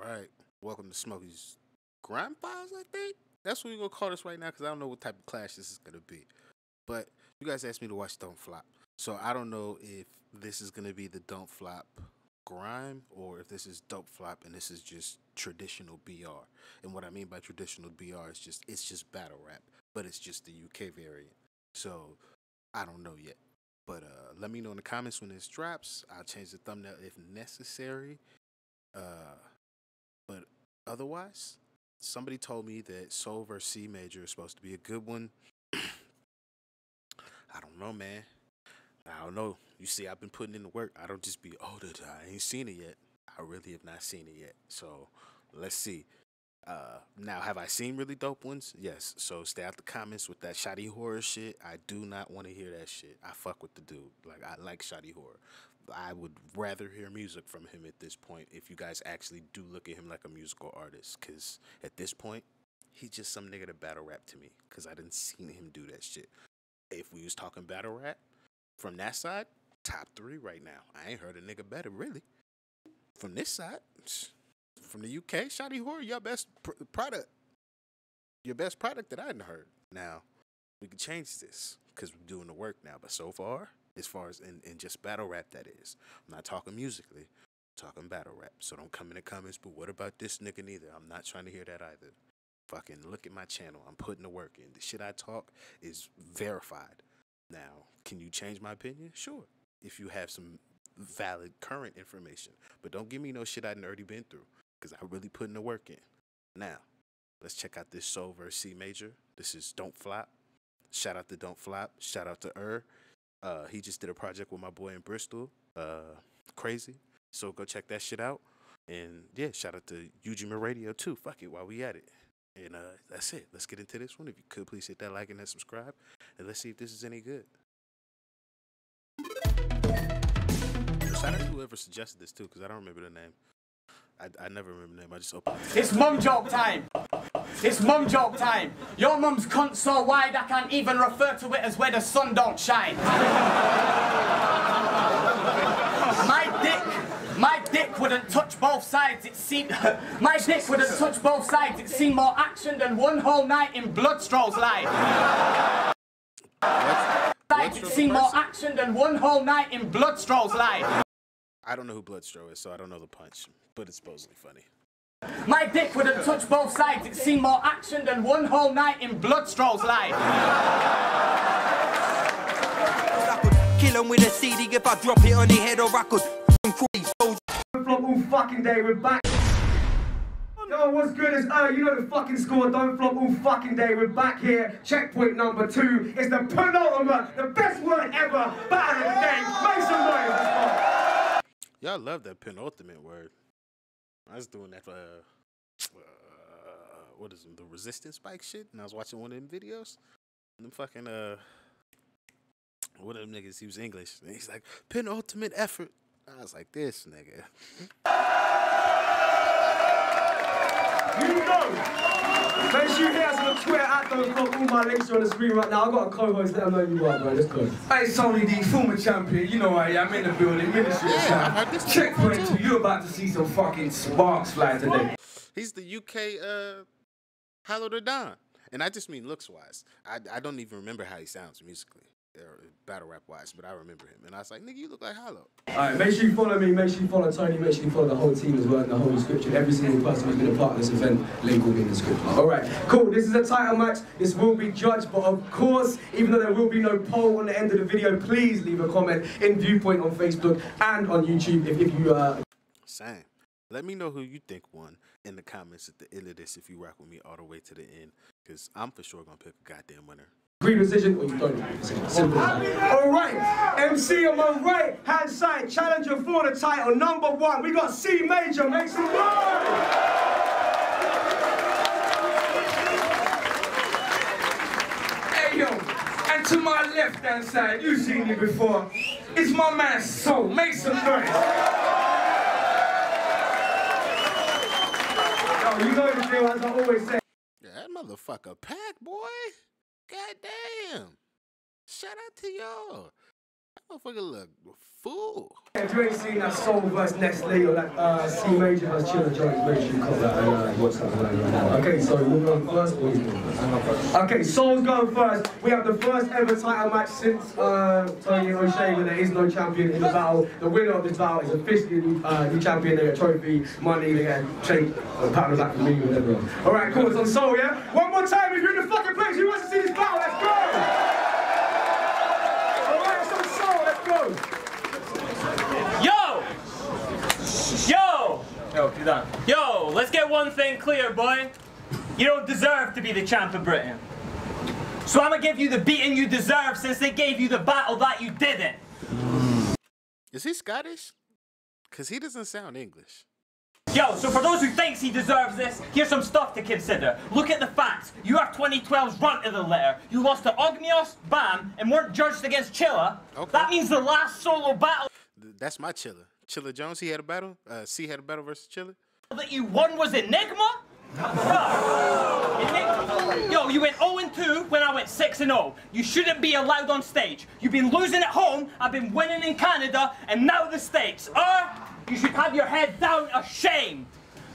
Alright, welcome to Smokey's Grime Files, I think? That's what we're going to call this right now, because I don't know what type of clash this is going to be. But you guys asked me to watch Don't Flop. So I don't know if this is going to be the Don't Flop Grime, or if this is Dope Flop and this is just traditional BR. And what I mean by traditional BR is it's just battle rap, but it's just the UK variant. So I don't know yet. But let me know in the comments when this drops. I'll change the thumbnail if necessary. But otherwise, somebody told me that SOUL vs CEE Major is supposed to be a good one. I don't know, man. I don't know. You see, I've been putting in the work. I don't just be, oh, I ain't seen it yet. I really have not seen it yet. So let's see. Now, have I seen really dope ones? Yes. So stay out the comments with that Shotty Horror shit. I do not want to hear that shit. I fuck with the dude. Like, I like Shotty Horror. I would rather hear music from him at this point if you guys actually do look at him like a musical artist. Because at this point, he's just some nigga to battle rap to me. Because I didn't seen him do that shit. If we was talking battle rap, from that side, top 3 right now. I ain't heard a nigga better, really. From this side, from the UK, Shotty Horror, your best product. Your best product that I hadn't heard. Now, we can change this because we're doing the work now. But so far as in just battle rap, that is. I'm not talking musically. I'm talking battle rap. So don't come in the comments, but what about this nigga neither? I'm not trying to hear that either. Fucking look at my channel. I'm putting the work in. The shit I talk is verified. Now, can you change my opinion? Sure. If you have some valid current information. But don't give me no shit I've already been through. Because I really putting the work in. Now, let's check out this SOUL vs CEE Major. This is Don't Flop. Shout out to Don't Flop. Shout out to he just did a project with my boy in Bristol. Crazy. So go check that shit out. And yeah, shout out to UGM Radio too. Fuck it while we at it. And that's it. Let's get into this one. If you could, please hit that like and that subscribe. And let's see if this is any good. Shout out to whoever suggested this too, because I don't remember the name. I never remember the name. I just opened it. It's mum joke time. It's mum joke time. Your mum's cunt so wide I can't even refer to it as where the sun don't shine. My dick wouldn't touch both sides. It seemed my dick wouldn't touch both sides. It seemed more action than one whole night in Bloodstro's life. It seemed more action than one whole night in Bloodstro's life. I don't know who Bloodstro is, so I don't know the punch, but it's supposedly funny. My dick wouldn't touch both sides. It seemed more action than one whole night in Bloodstro's life. I could kill him with a CD if I drop it on the head, or I could Flop all fucking day, we're back. Yo, what's good is, you know the fucking score, don't flop all fucking day, we're back here, checkpoint number 2, it's the penultimate, the best word ever, battle of the game, make some noise. Y'all love that penultimate word. I was doing that for, what is it, the resistance spike shit, and I was watching one of them videos, and them fucking, one of them niggas, he was English, and he's like, penultimate effort. I was like, this nigga. You know, make sure you hit us on Twitter at Don't Flop. All my links are on the screen right now. I've got a co-host, let them know you are, bro. Let's go. Hey, it's Tony D, former champion. You know I am in the building, Ministry of Sound. Checkpoint 2, you're about to see some fucking sparks fly today. He's the UK, Hallow the Don. And I just mean looks-wise. I don't even remember how he sounds musically. Battle rap wise, but I remember him, and I was like, "Nigga, you look like Hollow." Alright, make sure you follow me, make sure you follow Tony, make sure you follow the whole team as well in the whole description. Every single person who's been a part of this event, link will be in the description. Alright, cool. This is a title match. This will be judged, but of course, even though there will be no poll on the end of the video, please leave a comment in Viewpoint on Facebook and on YouTube if you Same. Let me know who you think won in the comments at the end of this if you rock with me all the way to the end, because I'm for sure gonna pick a goddamn winner. agree decision or you don't agree decision. Simple. Alright, MC on my right hand side, challenger for the title, number 1. We got CEE Major, make some noise! Hey yo, and to my left hand side, you've seen me before, it's my man SOUL, make some noise! Yo, you know the deal, as I always say. Yeah, that motherfucker packed, boy. God damn. Shout out to y'all. Motherfucker look fool. If you ain't seen that Soul vs Nestle or that C Major vs Chiller Jones, make sure you call that and watch that right now. Okay, so we're going first or you going first? Okay, Soul's going first. We have the first ever title match since Tony O'Shea, where there is no champion in the battle. The winner of this battle is officially new champion. They get a trophy, money, they get a shake, a pat on the back from me and everyone. Alright, cool, it's on Soul, yeah? One more time, if you're in the fucking place, who wants to see this battle? Let's go! Yo, let's get one thing clear, boy. You don't deserve to be the champ of Britain. So I'm gonna give you the beating you deserve since they gave you the battle that you didn't. Is he Scottish? Cause he doesn't sound English. Yo, so for those who thinks he deserves this, here's some stuff to consider. Look at the facts. You are 2012's runt of the litter. You lost to Ognios, Bam, and weren't judged against Chilla. Okay. That means the last solo battle... That's my Chilla. Chilla Jones, he had a battle? C had a battle versus Chilla? ...that you won was Enigma? Yo, you went 0-2 when I went 6-0. You shouldn't be allowed on stage. You've been losing at home, I've been winning in Canada, and now the States. Or you should have your head down ashamed.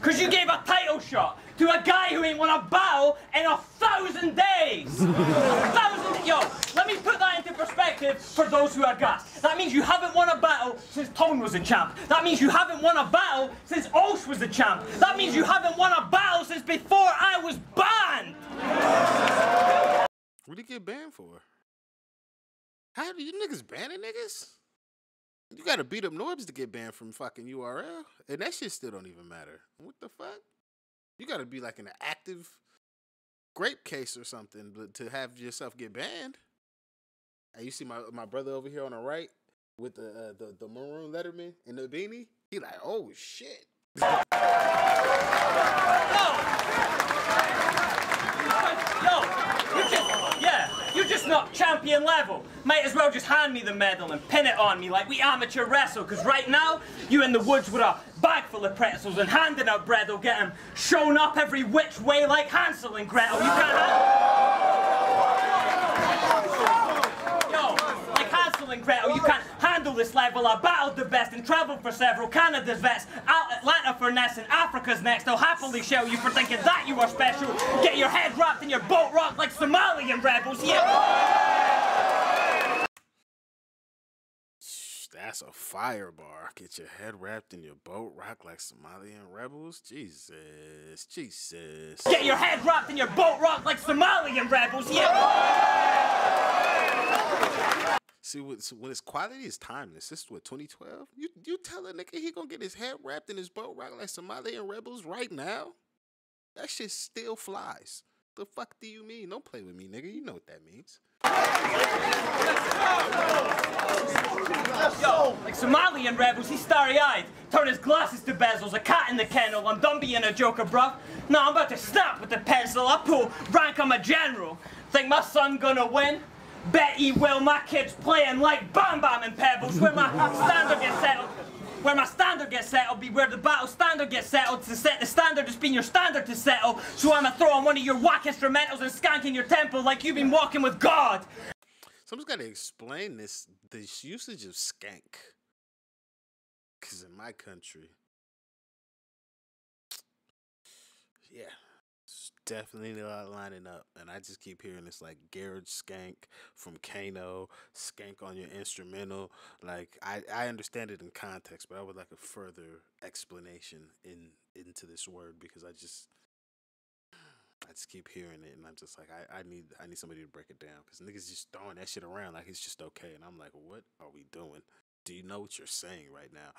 Cause you gave a title shot to a guy who ain't won a battle in 1,000 days. 1,000, yo, let me put that into perspective for those who are gassed. That means you haven't won a battle since Tone was a champ. That means you haven't won a battle since Osh was a champ. That means you haven't won a battle since before I was banned. What did he get banned for? How do you niggas banning niggas? You gotta beat up Norbs to get banned from fucking URL. And that shit still don't even matter. What the fuck? You gotta be like in an active grape case or something to have yourself get banned. And you see my brother over here on the right with the maroon letterman and the beanie? He like, oh shit. You're just not champion level. Might as well just hand me the medal and pin it on me like we amateur wrestle, because right now, you in the woods with a bag full of pretzels and handing out bread will get them shown up every which way like Hansel and Gretel. You can't like Hansel and Gretel, you can't handle this level. I battled the best and traveled for several. Canada's vets, Atlanta for Ness, and Africa's next. I'll happily shell you for thinking that you are special. Get your head wrapped in your boat rock like Somalian rebels, yeah. That's a fire bar. Get your head wrapped in your boat rock like Somalian rebels? Jesus, Jesus. Get your head wrapped in your boat rock like Somalian rebels, yeah. See, when it's quality, it's timeless. This is what, 2012? You tell a nigga he gonna get his head wrapped in his boat rock like Somalian rebels right now? That shit still flies. The fuck do you mean? Don't play with me, nigga. You know what that means. Yo, like Somalian rebels, he's starry-eyed. Turn his glasses to bezels, a cat in the kennel. I'm done being a joker, bruv. Now I'm about to snap with the pencil. I pull rank, I'm a general. Think my son gonna win? Bet he will. My kid's playing like Bam Bam and Pebbles. Where my standard gets settled. Where my standard gets settled be where the battle standard gets settled. To set the standard has been your standard to settle. So I'ma throw on one of your whack instrumentals and skank in your temple like you've been walking with God. Someone's got to explain this usage of skank. Because in my country, yeah, it's definitely not lining up. And I just keep hearing this like garage skank from Kano, skank on your instrumental. Like, I understand it in context, but I would like a further explanation into this word because I just keep hearing it, and I'm just like, I need somebody to break it down because niggas just throwing that shit around like it's just okay, and I'm like, what are we doing? Do you know what you're saying right now?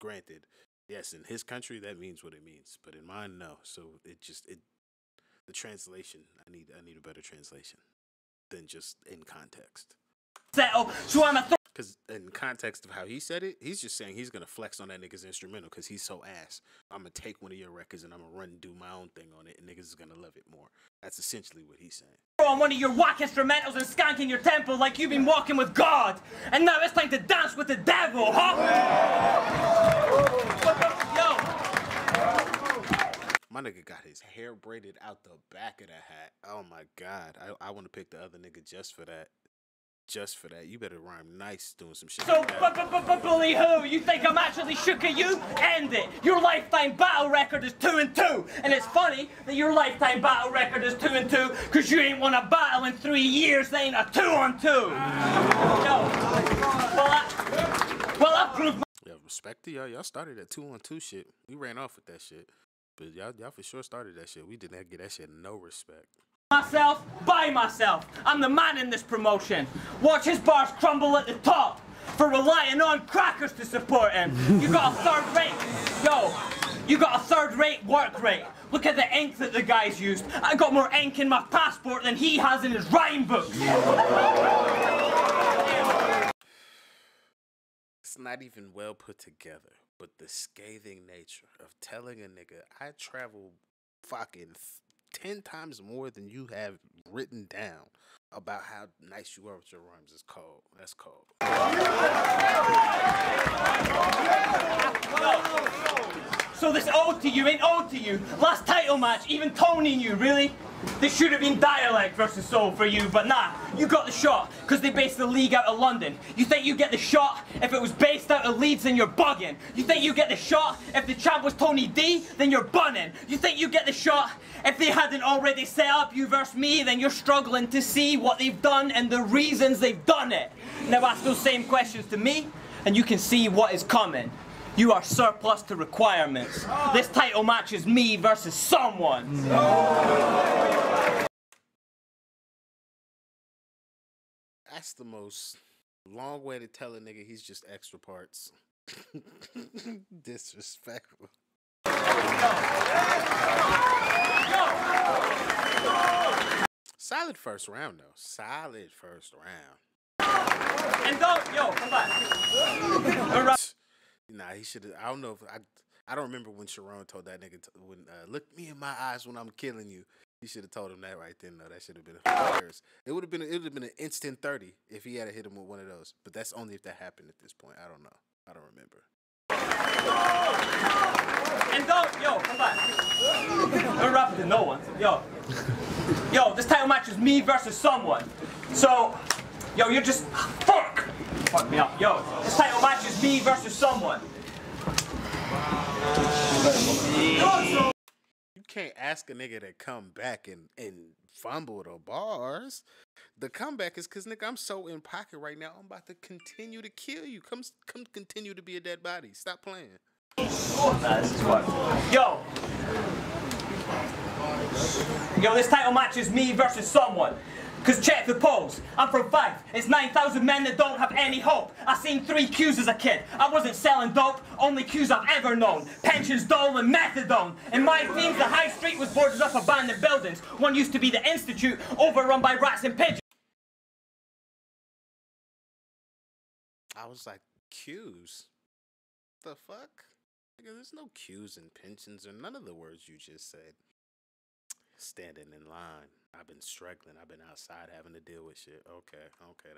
Granted, yes, in his country that means what it means, but in mine, no. So the translation, I need a better translation than just in context. Settle. So I'm a because in context of how he said it, he's just saying he's gonna flex on that nigga's instrumental because he's so ass. I'm gonna take one of your records and I'm gonna run and do my own thing on it, and niggas is gonna love it more. That's essentially what he's saying. On one of your whack instrumentals and skank in your temple like you've been walking with God, and now it's time to dance with the devil, huh? Yo. My nigga got his hair braided out the back of the hat. Oh my God, I want to pick the other nigga just for that. just for that. You better rhyme nice doing some shit. So, like that. bully who? You think I'm actually shook at you? End it. Your lifetime battle record is 2-2. And it's funny that your lifetime battle record is 2-2 because you ain't won a battle in 3 years. That ain't a 2-on-2. Well, I proved my... Yeah, respect to y'all. Y'all started that 2-on-2 shit. We ran off with that shit. But y'all for sure started that shit. We did not get that shit no respect. Myself by myself. I'm the man in this promotion. Watch his bars crumble at the top for relying on crackers to support him. You got a third-rate work rate. Look at the ink that the guy's used. I got more ink in my passport than he has in his rhyme books. It's not even well put together, but the scathing nature of telling a nigga I travel fucking 10 times more than you have written down about how nice you are with your rhymes is cold. That's cold. So this ode to you ain't ode to you. Last title match, even Tony knew, really? This should have been Dialect versus Soul for you, but nah, you got the shot, because they based the league out of London. You think you get the shot if it was based out of Leeds, then you're bugging. You think you get the shot if the champ was Tony D, then you're bunning. You think you get the shot if they hadn't already set up you versus me, then you're struggling to see what they've done and the reasons they've done it. Now ask those same questions to me, and you can see what is coming. You are surplus to requirements. This title match is me versus someone. That's the most long way to tell a nigga he's just extra parts. Disrespectful. Solid first round, though. Solid first round. And don't, come back. Nah, he should have. I don't know if I don't remember when Sharon told that nigga look me in my eyes when I'm killing you. He should have told him that right then. Though that should have been hilarious. It would have been an instant 30 if he had hit him with one of those. But that's only if that happened at this point. I don't know. I don't remember. And don't, come back. We're rapping to no one. Yo, this title match is me versus someone. So, you're just fuck me up. This title match is me versus someone. You can't ask a nigga to come back and fumble the bars. The comeback is because, nigga, I'm so in pocket right now. I'm about to continue to kill you. Come continue to be a dead body. Stop playing. This is fun. This title match is me versus someone. Cause check the pose, I'm from 5, it's 9,000 men that don't have any hope. I seen 3 Qs as a kid, I wasn't selling dope, only Qs I've ever known. Pensions, dole and methadone. In my themes, the high street was boarded up abandoned buildings. One used to be the Institute, overrun by rats and pigeons. I was like, Qs? The fuck? Nigga, there's no Qs and pensions or none of the words you just said. Standing in line. I've been struggling. I've been outside having to deal with shit. Okay,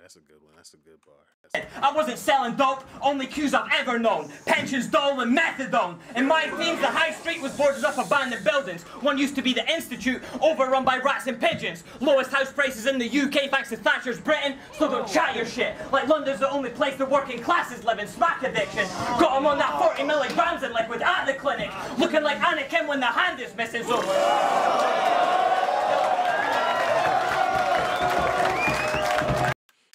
that's a good one. That's a good bar. I wasn't selling dope, only Qs I've ever known. Pensions, dole and methadone. In my themes, the high street was boarded up abandoned buildings. One used to be the Institute, overrun by rats and pigeons. Lowest house prices in the UK thanks to Thatcher's Britain. Still don't chat your shit. Like London's the only place the working classes live in. Smack addiction. Got them on that 40 milligrams in liquid at the clinic. Looking like Anakin when the hand is missing, so...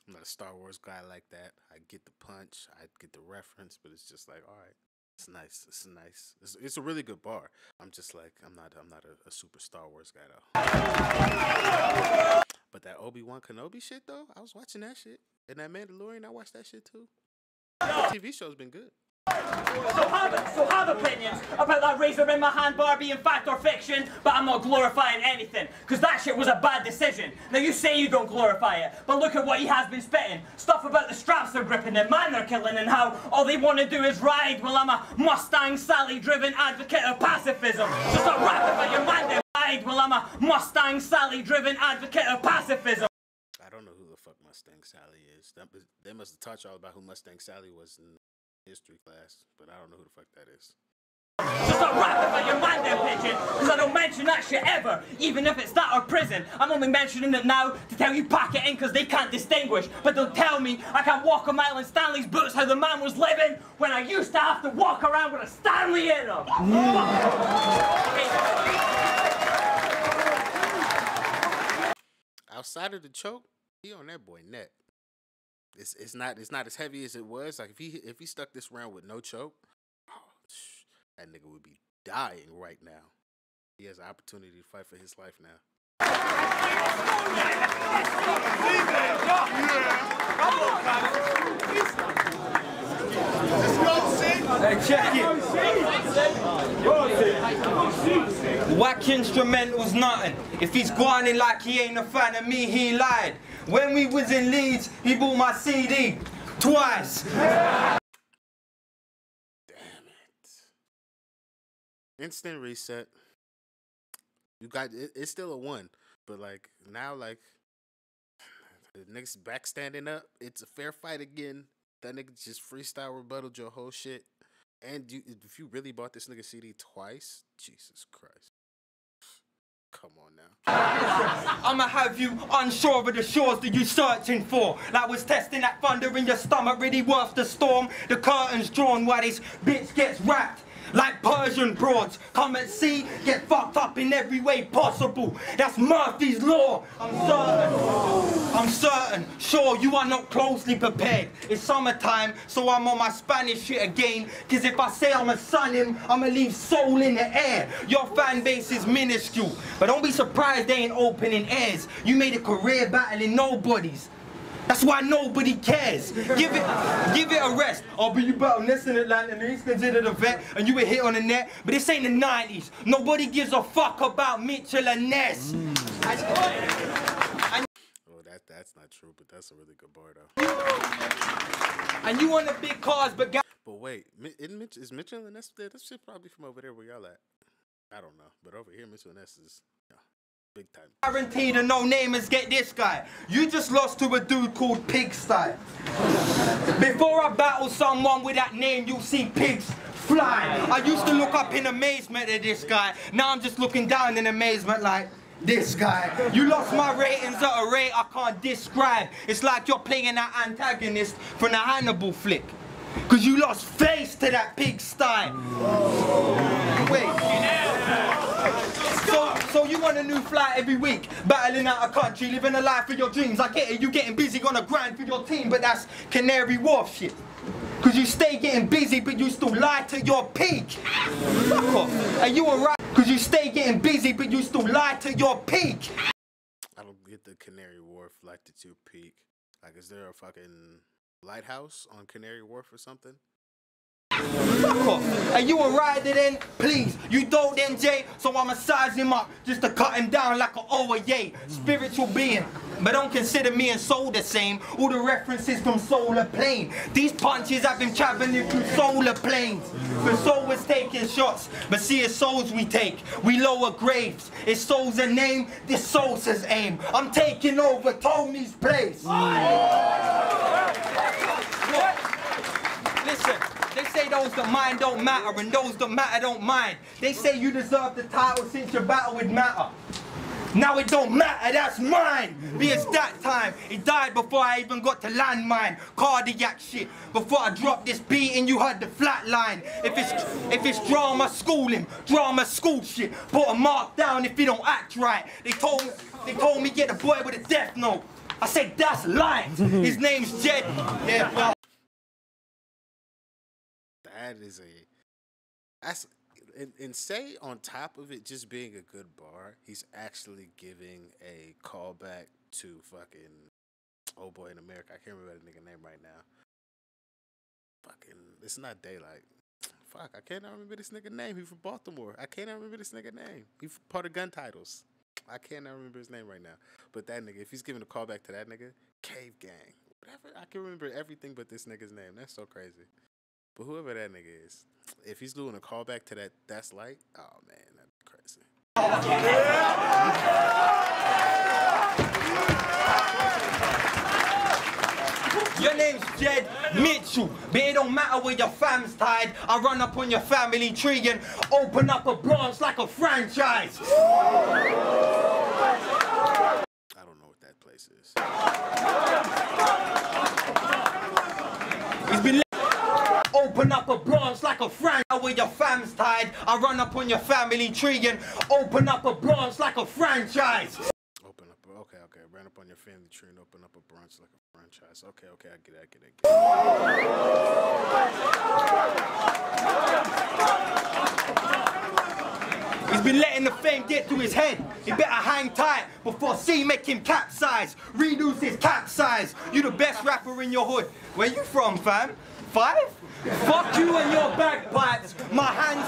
I'm not a Star Wars guy like that. I get the punch, I get the reference, but it's just like, all right, it's nice. It's nice. It's a really good bar. I'm just like, I'm not a super Star Wars guy though. But that Obi-Wan Kenobi shit though, I was watching that shit. And that Mandalorian, I watched that shit too. The TV show's been good. So have opinions about that razor in my hand bar being fact or fiction, but I'm not glorifying anything, because that shit was a bad decision. Now you say you don't glorify it, but look at what he has been spitting. Stuff about the straps they're gripping and man they're killing and how all they want to do is ride. Well, I'm a Mustang Sally driven advocate of pacifism. So stop rapping about your man they ride. Well, I'm a Mustang Sally driven advocate of pacifism. I don't know who the fuck Mustang Sally is. They must have taught y'all about who Mustang Sally was in history class, but I don't know who the fuck that is. So stop rapping about your man there, pigeon, because I don't mention that shit ever, even if it's that or prison. I'm only mentioning it now to tell you pack it in because they can't distinguish. But they'll tell me I can't walk a mile in Stanley's boots how the man was living when I used to have to walk around with a Stanley in them. Outside of the choke, he on that boy neck. It's not as heavy as it was. Like if he stuck this round with no choke, oh, that nigga would be dying right now. He has an opportunity to fight for his life now. Hey, check it. Whack instrumentals nothing. If he's whining like he ain't a fan of me, he lied. When we was in Leeds, he bought my CD twice. Damn it. Instant reset. You got it, it's still a 1, but like now, like the niggas back standing up. It's a fair fight again. That nigga just freestyle rebutted your whole shit. And if you really bought this nigga CD twice, Jesus Christ. Come on now. I'ma have you unsure of the shores that you searching for. Like was testing that thunder in your stomach, really worth the storm. The curtains drawn while this bitch gets wrapped. Like Persian broads, come and see, get fucked up in every way possible. That's Murphy's Law. I'm certain, sure you are not closely prepared. It's summertime, so I'm on my Spanish shit again. Cause if I say I'ma sun him, I'ma leave soul in the air. Your fan base is minuscule, but don't be surprised they ain't opening airs. You made a career battling nobodies. That's why nobody cares. Give it a rest. Oh, but you battle Ness in Atlanta and he's considered a vet and you were hit on the net. But this ain't the 90s. Nobody gives a fuck about Mitchell and Ness. Oh, that's not true, but that's a really good bar though. And you want the big cars, but wait, is Mitchell and Ness there? That shit probably from over there where y'all at. I don't know, but over here, Mitchell and Ness is big time. Guaranteed the no-namers get this guy. You just lost to a dude called Pigsty. Before I battle someone with that name, you'll see pigs fly. I used to look up in amazement at this guy. Now I'm just looking down in amazement like, this guy. You lost my ratings at a rate I can't describe. It's like you're playing that antagonist from the Hannibal flick. Cause you lost face to that Pigsty. Wait. So you want a new flight every week, battling out a country, living a life of your dreams. I get it, you getting busy on a grind for your team, but that's Canary Wharf shit. Cause you stay getting busy, but you still lie to your peak. Fuck off. Are you alright? Cause you stay getting busy, but you still lie to your peak. I don't get the Canary Wharf like to your peak. Like, is there a fucking lighthouse on Canary Wharf or something? Fuck off. Are you a rider then? Please, you don't then, Jay, so I'ma size him up just to cut him down like an Owaye. Spiritual being. But don't consider me and Soul the same. All the references from Solar Plane. These punches have been traveling through solar planes. The Soul was taking shots, but see it's souls we take. We lower graves. If Soul's a name, this Soul says aim. I'm taking over Tony's place. Listen. They say those that mind don't matter and those that matter don't mind. They say you deserve the title since your battle with Matter. Now it don't matter, that's mine. Be it's that time. He died before I even got to landmine. Cardiac shit. Before I dropped this beat and you heard the flat line. If it's drama, school him. Drama, school shit. Put a mark down if he don't act right. They told me get a boy with a death note. I said that's light. His name's Jed. Yeah, well. And say on top of it just being a good bar, he's actually giving a callback to fucking Old Boy in America. I can't remember that nigga name right now. Fucking, it's not Daylight. Fuck, I cannot remember this nigga name. He from Baltimore. I cannot remember this nigga name. He part of Gun Titles. I cannot remember his name right now. But that nigga, if he's giving a callback to that nigga, Cave Gang. Whatever, I can remember everything but this nigga's name. That's so crazy. But whoever that nigga is, if he's doing a callback to that, that's light. Oh man, that'd be crazy. Your name's Jed Mitch. official, but it don't matter where your fam's tied. I run up on your family tree and open up a branch like a franchise. I don't know what that place is. He's been open up a branch like a franchise where your fam's tied. I run up on your family tree and open up a branch like a franchise. Open up, okay. Run up on your family tree and open up a branch like a franchise. Okay, I get it. He's been letting the fame get to his head. He better hang tight before C make him capsize. Reduce his cap size. You the best rapper in your hood. Where you from, fam? 5? Fuck you and your bagpipes. My hands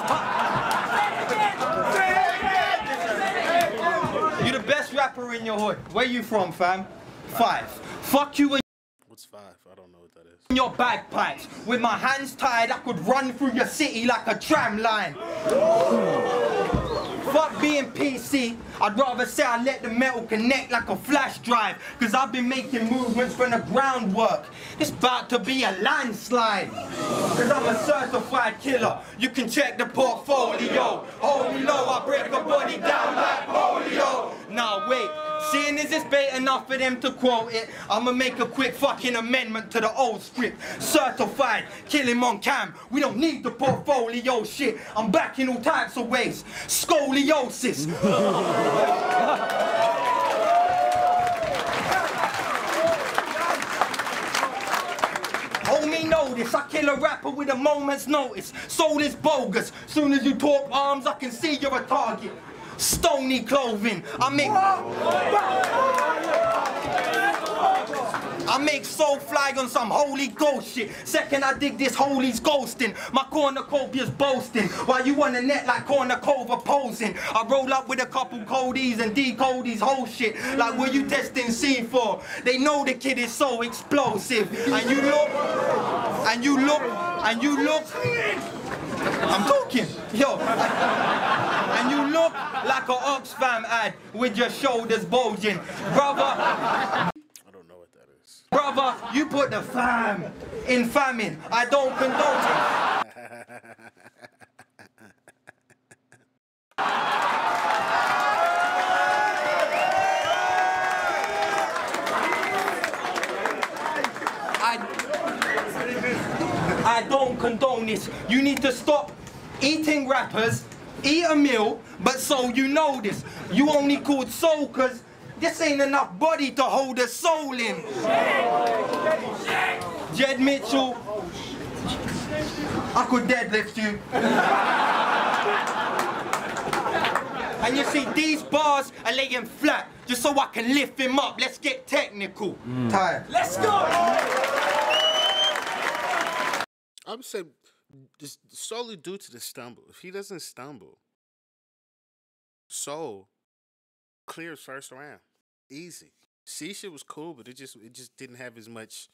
You the best rapper in your hood. Where you from, fam? 5. Fuck you and What's 5? I don't know what that is. your bagpipes. With my hands tied, I could run through your city like a tram line. Fuck being PC, I'd rather say I let the metal connect like a flash drive. Cause I've been making movements from the groundwork. It's about to be a landslide. Cause I'm a certified killer. You can check the portfolio. Hold me low, I break a body down like polio. Now wait, seeing as it's bait enough for them to quote it, I'ma make a quick fucking amendment to the old script. Certified, kill him on cam. We don't need the portfolio shit. I'm back in all types of ways. Scoliosis. Homie, notice, I kill a rapper with a moment's notice. Soul is bogus. Soon as you talk arms, I can see you're a target. Stony clothing. I make soul fly on some holy ghost shit. Second I dig this holy's ghosting. My cornucopia's boasting. While you on the net like cornucopia posing. I roll up with a couple codies and decode these whole shit. Like what you testing C for? They know the kid is so explosive. And you look. I'm talking. Yo. And you look like an Oxfam ad with your shoulders bulging. Brother. Brother, you put the fam in famine. I don't condone I don't condone this. You need to stop eating rappers, eat a meal, but so you know this. You only called soul cause this ain't enough body to hold a soul in. Jed Mitchell, I could deadlift you. And you see, these bars are laying flat, just so I can lift him up. Let's get technical. Tired. Let's go! I would say, just solely due to the stumble. If he doesn't stumble, Soul clears first round. Easy. C shit was cool, but it just didn't have as much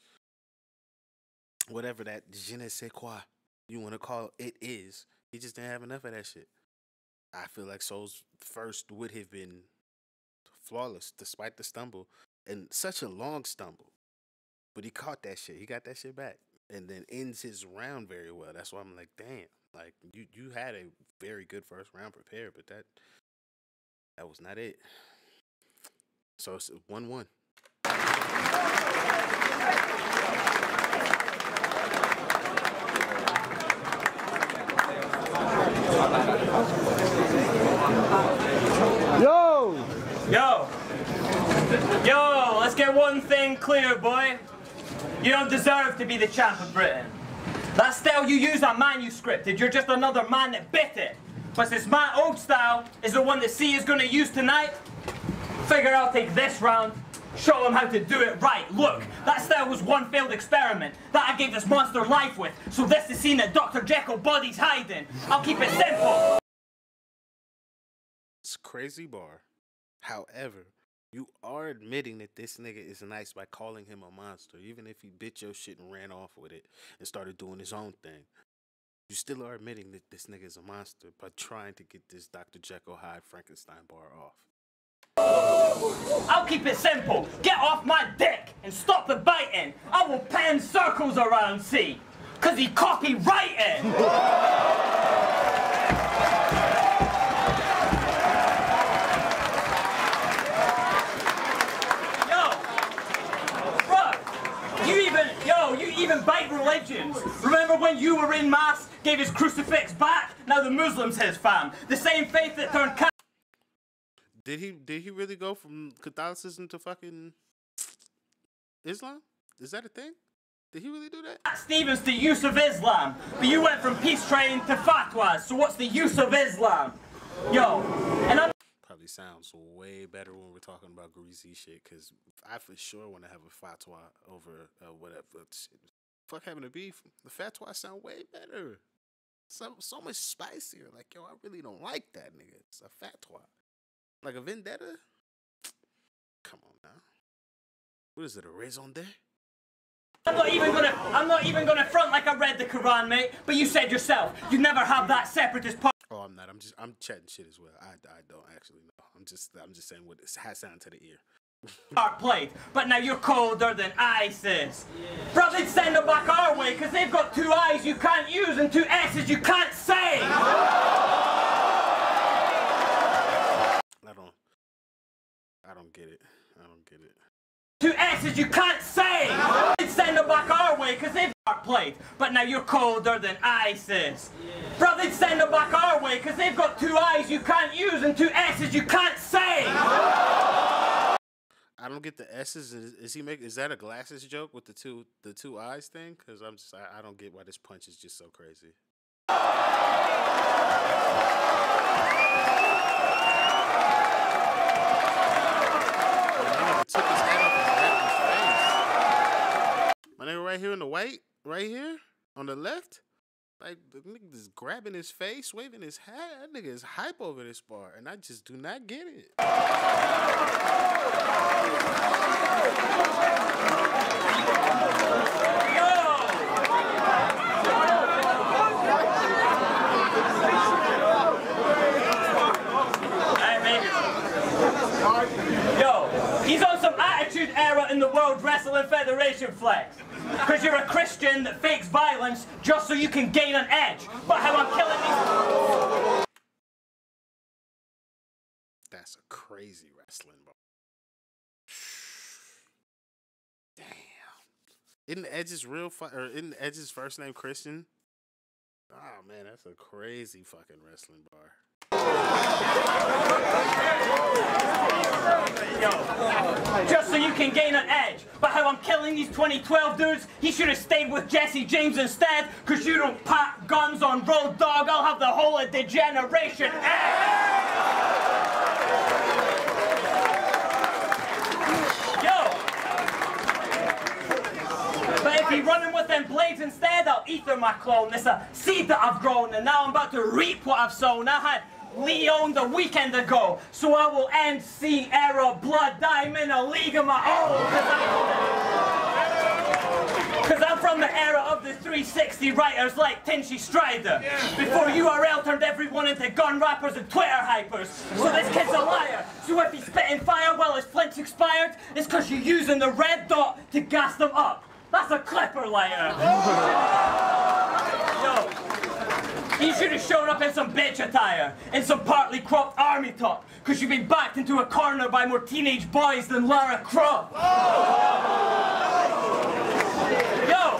whatever that je ne sais quoi you want to call it is. He just didn't have enough of that shit. I feel like Soul's first would have been flawless despite the stumble, and such a long stumble. But he caught that shit. He got that shit back. And then ends his round very well. That's why I'm like, damn. Like you had a very good first round prepared, but that was not it. So it's 1-1. Yo, let's get one thing clear, boy. You don't deserve to be the champ of Britain. That style you use on manuscripted, you're just another man that bit it. But since my old style is the one that C is going to use tonight, figure I'll take this round, show him how to do it right. Look, that style was one failed experiment that I gave this monster life with. So this is scene that Dr. Jekyll body's hiding. I'll keep it simple. It's a crazy bar. However, you are admitting that this nigga is nice by calling him a monster. Even if he bit your shit and ran off with it and started doing his own thing. You still are admitting that this nigga is a monster by trying to get this Dr. Jekyll Hyde Frankenstein bar off. I'll keep it simple. Get off my dick and stop the biting. I will pen circles around C, cause he copyrighted. You even bite religions. Remember when you were in mass, gave his crucifix back? Now the Muslims his fam. The same faith that turned Did he really go from Catholicism to fucking Islam? Is that a thing? Did he really do that? Stevens the use of Islam. But you went from peace train to fatwas. So what's the use of Islam? Yo, and I'm probably sounds way better when we're talking about greasy shit, because I for sure want to have a fatwa over whatever shit. Fuck having a beef. The fatwa sound way better. So much spicier. Like, yo, I really don't like that nigga. It's a fatwa. Like a vendetta? Come on now. What is it, a raison d'etre? I'm not even gonna front like I read the Quran, mate. But you said yourself, you never have that separatist part. Oh, I'm not. I'm chatting shit as well. I don't actually know. I'm just saying what it has sound to the ear. Part played, but now you're colder than ISIS. Bro, they'd send them back our way, cause they've got 2 I's you can't use and 2 S's you can't say. I don't get it. I don't get it. 2 S's you can't say. They'd send them back our way, cause they've part played, but now you're colder than ISIS. Bro, they'd send them back our way, cause they've got 2 I's you can't use and 2 S's you can't say. I don't get the S's. Is that a glasses joke with the two eyes thing? Because I don't get why this punch is just so crazy. Took his hat off his face. My nigga right here in the white, right here on the left, like the nigga just grabbing his face, waving his hat. That nigga is hype over this bar, and I just do not get it. He's on some attitude era in the World Wrestling Federation flex. Because you're a Christian that fakes violence just so you can gain an edge. But how I'm killing these... That's a crazy wrestling ball. Damn. Isn't Edge's isn't Edge's first name Christian? Oh man, that's a crazy fucking wrestling bar. Just so you can gain an edge. But how I'm killing these 2012 dudes, he should have stayed with Jesse James instead, cause you don't pack guns on Road Dogg, I'll have the whole of degeneration But if he running with them blades instead, I'll ether my clone. It's a seed that I've grown, and now I'm about to reap what I've sown. I had Leon the weekend ago, so I will end C-era blood diamond a league of my own. Cause I'm from the era of the 360 writers like Tinchy Strider. Before URL turned everyone into gun rappers and Twitter hypers. So this kid's a liar. So if he's spitting fire while his flint's expired, it's cause you're using the red dot to gas them up. That's a clipper lighter. Yo. You should have shown up in some bitch attire, in some partly cropped army top, cause you've been backed into a corner by more teenage boys than Lara Croft. Yo,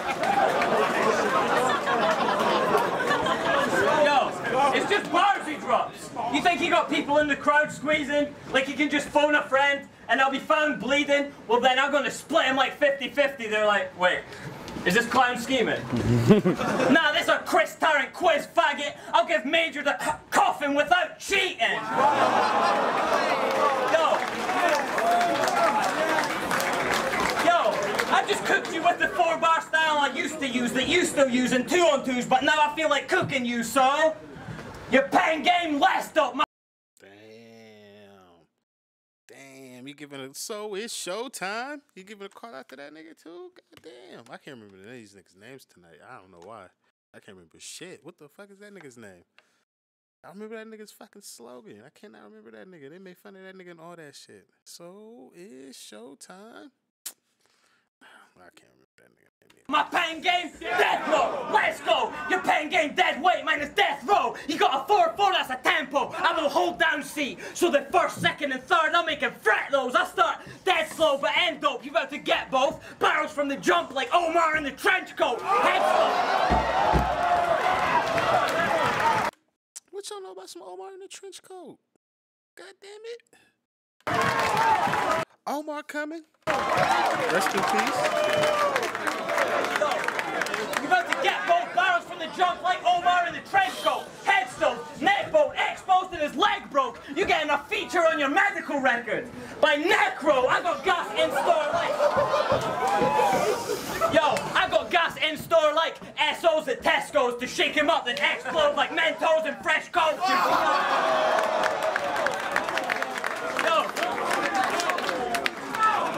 it's just bars he drops. You think he got people in the crowd squeezing, like he can just phone a friend and they'll be found bleeding? Well then I'm gonna split him like 50-50. They're like, wait. Is this clown scheming? Nah, this a Chris Tarrant quiz faggot. I'll give Major the coffin without cheating. Yo, I just cooked you with the 4-bar style I used to use that you still use in 2-on-2s, but now I feel like cooking you, so your pen game last up, my. Damn, you giving it, so it's showtime? You giving a call out to that nigga too? God damn, I can't remember these niggas' names tonight. I don't know why. I can't remember shit. What the fuck is that nigga's name? I remember that nigga's fucking slogan. I cannot remember that nigga. They made fun of that nigga and all that shit. So it's showtime. I can't remember that nigga. My pain game, death row. Let's go. Your pain game, dead weight minus death row. You got a 4-4, that's a tempo. I will hold down C. So the first, second, and third, I'm making fret those. I start dead slow, but end dope. You about to get both barrels from the jump like Omar in the trench coat. Head slow. What y'all know about some Omar in the trench coat? God damn it. Omar coming. Rest in peace. You about to get both barrels from the jump like Omar in the trench coat. Head stove, neck bone, exposed and his leg broke. You're getting a feature on your medical record. By Necro, I got gas in store like... Yo, I got gas in store like SOs at Tesco's to shake him up then explode like Mentos and fresh coats.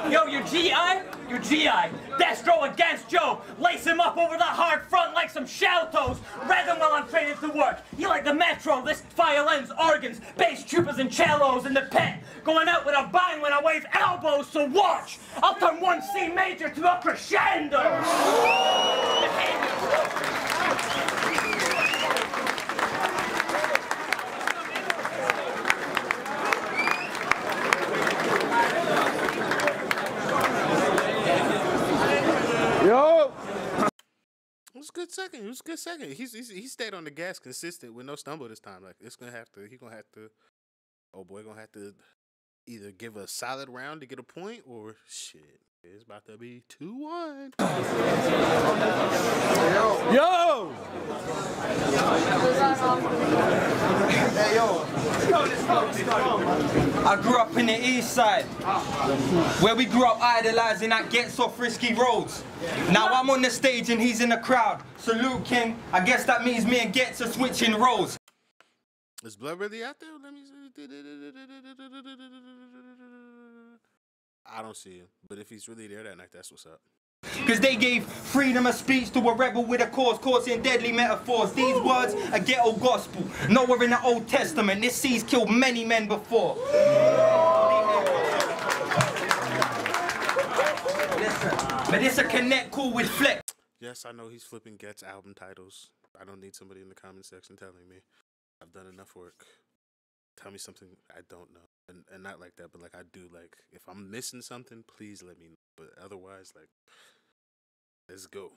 Yo, your GI? Your GI. Destro against Joe. Lace him up over that hard front like some shell toes. Read him while I'm training to work. You like the metro, this violins, organs, bass tubas and cellos in the pit. Going out with a bang when I wave elbows, so watch. I'll turn one C major to a crescendo. Yo! It was a good second. It was a good second. He stayed on the gas consistent with no stumble this time. Like he gonna have to. Oh boy, gonna have to either give a solid round to get a point or shit. It's about to be 2-1. Yo! Hey, yo. I grew up in the east side, where we grew up idolizing that gets off risky roads. Now I'm on the stage and he's in the crowd. Salute King, I guess that means me and Gets are switching roles. Is Blood really out there? Let me see. I don't see him, but if he's really there that night, that's what's up. Cause they gave freedom of speech to a rebel with a cause, causing deadly metaphors. These words are ghetto gospel. Nowhere in the Old Testament, this sea's killed many men before. Listen, but this a connect cool with Flex. Yes, I know he's flipping Get's album titles. I don't need somebody in the comment section telling me. I've done enough work. Tell me something I don't know. And not like that, but like I do. Like, if I'm missing something, please let me know. But otherwise, like, let's go.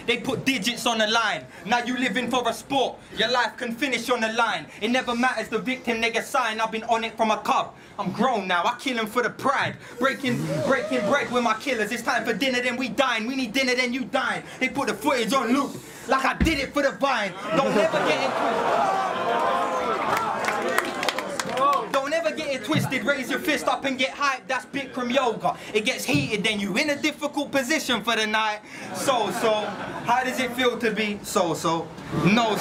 They put digits on the line. Now you living for a sport. Your life can finish on the line. It never matters the victim they assign. I've been on it from a cub. I'm grown now. I kill them for the pride. Breaking bread with my killers. It's time for dinner, then we dine. We need dinner, then you dine. They put the footage on loop like I did it for the vine. Don't ever get it twisted. Don't ever get it twisted. Raise your fist up and get hyped. That's Bikram yoga. It gets heated, then you in a difficult position for the night. So, how does it feel to be so? No,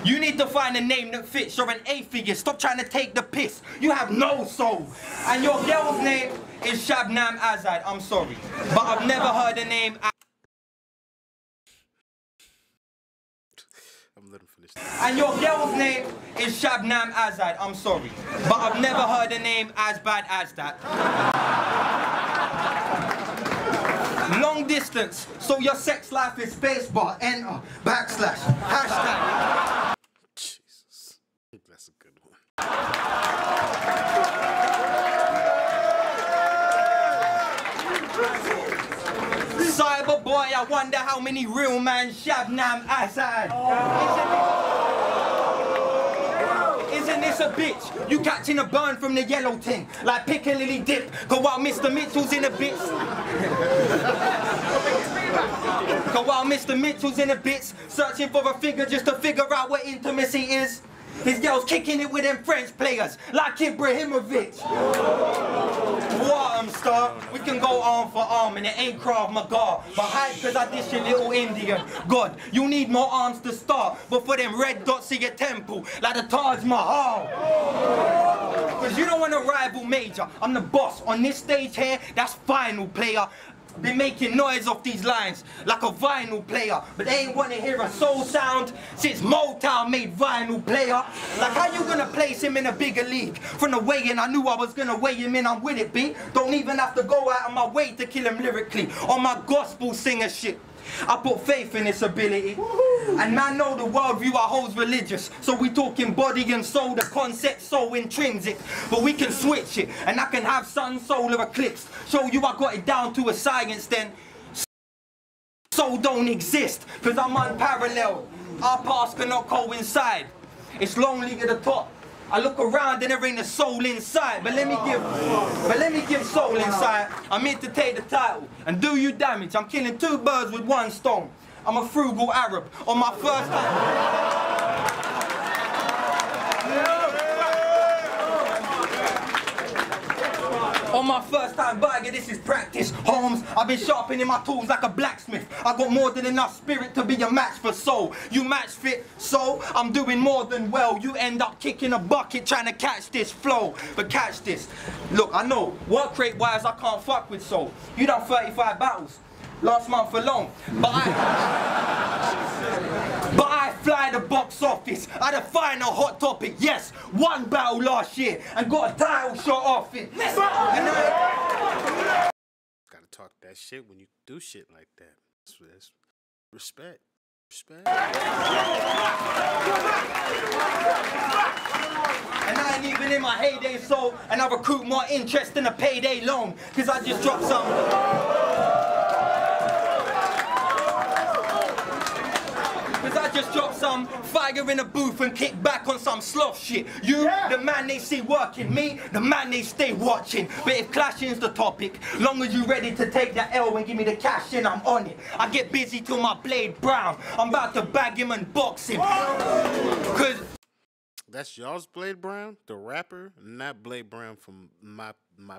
you need to find a name that fits. You're an atheist. Stop trying to take the piss. You have no soul. And your girl's name is Shabnam Azad. I'm sorry, but I've never heard the name. Let him finish. And your girl's name is Shabnam Azad. I'm sorry, but I've never heard a name as bad as that. Long distance, so your sex life is spacebar, enter, backslash, hashtag. Jesus, that's a good one. Cyber boy, I wonder how many real man Shabnam Azad. Isn't this a bitch? You catching a burn from the yellow tin, like Piccadilly dip. Cause while Mr. Mitchell's in a bits, searching for a figure just to figure out what intimacy is. His girl's kicking it with them French players, like Ibrahimovic. What, star? We can go arm for arm, and it ain't Krav Maga. But hype, cause I dish your little Indian. God, you need more arms to start, but for them red dots in your temple, like the Taj Mahal. Cause you don't want to rival major. I'm the boss. On this stage here, that's final player. Been making noise off these lines like a vinyl player, but they ain't wanna hear a soul sound since Motown made vinyl player. Like how you gonna place him in a bigger league? From the weigh-in, I knew I was gonna weigh him in, I'm with it, B. Don't even have to go out of my way to kill him lyrically. On my gospel singer shit, I put faith in his ability. And man know the worldview I hold's religious. So we talking body and soul, the concept so intrinsic. But we can switch it, and I can have sun, solar eclipse. Show you I got it down to a science then. Soul don't exist, cause I'm unparalleled. Our paths cannot coincide. It's lonely at the top. I look around and there ain't a soul inside. But let me give soul inside. I'm here to take the title and do you damage. I'm killing 2 birds with 1 stone. I'm a frugal Arab on my first time. On my first time bagger, this is practice. Holmes, I've been sharpening my tools like a blacksmith. I got more than enough spirit to be a match for soul. You match fit, so I'm doing more than well. You end up kicking a bucket trying to catch this flow. But catch this. Look, I know, work rate wise, I can't fuck with soul. You done 35 battles last month alone. But I fly the box office. I define a hot topic. Yes, 1 battle last year and got a title shot off it. Gotta talk that shit when you do shit like that. That's respect. Respect. And I ain't even in my heyday, so and I recruit more interest than a payday loan. Cause I just dropped some. Fire in a booth and kick back on some sloth shit. You, the man they see working, me, the man they stay watching. But if clashing's the topic, long as you ready to take that L and give me the cash in, I'm on it. I get busy till my blade brown. I'm about to bag him and box him. Cause that's y'all's Blade Brown, the rapper, not Blade Brown from my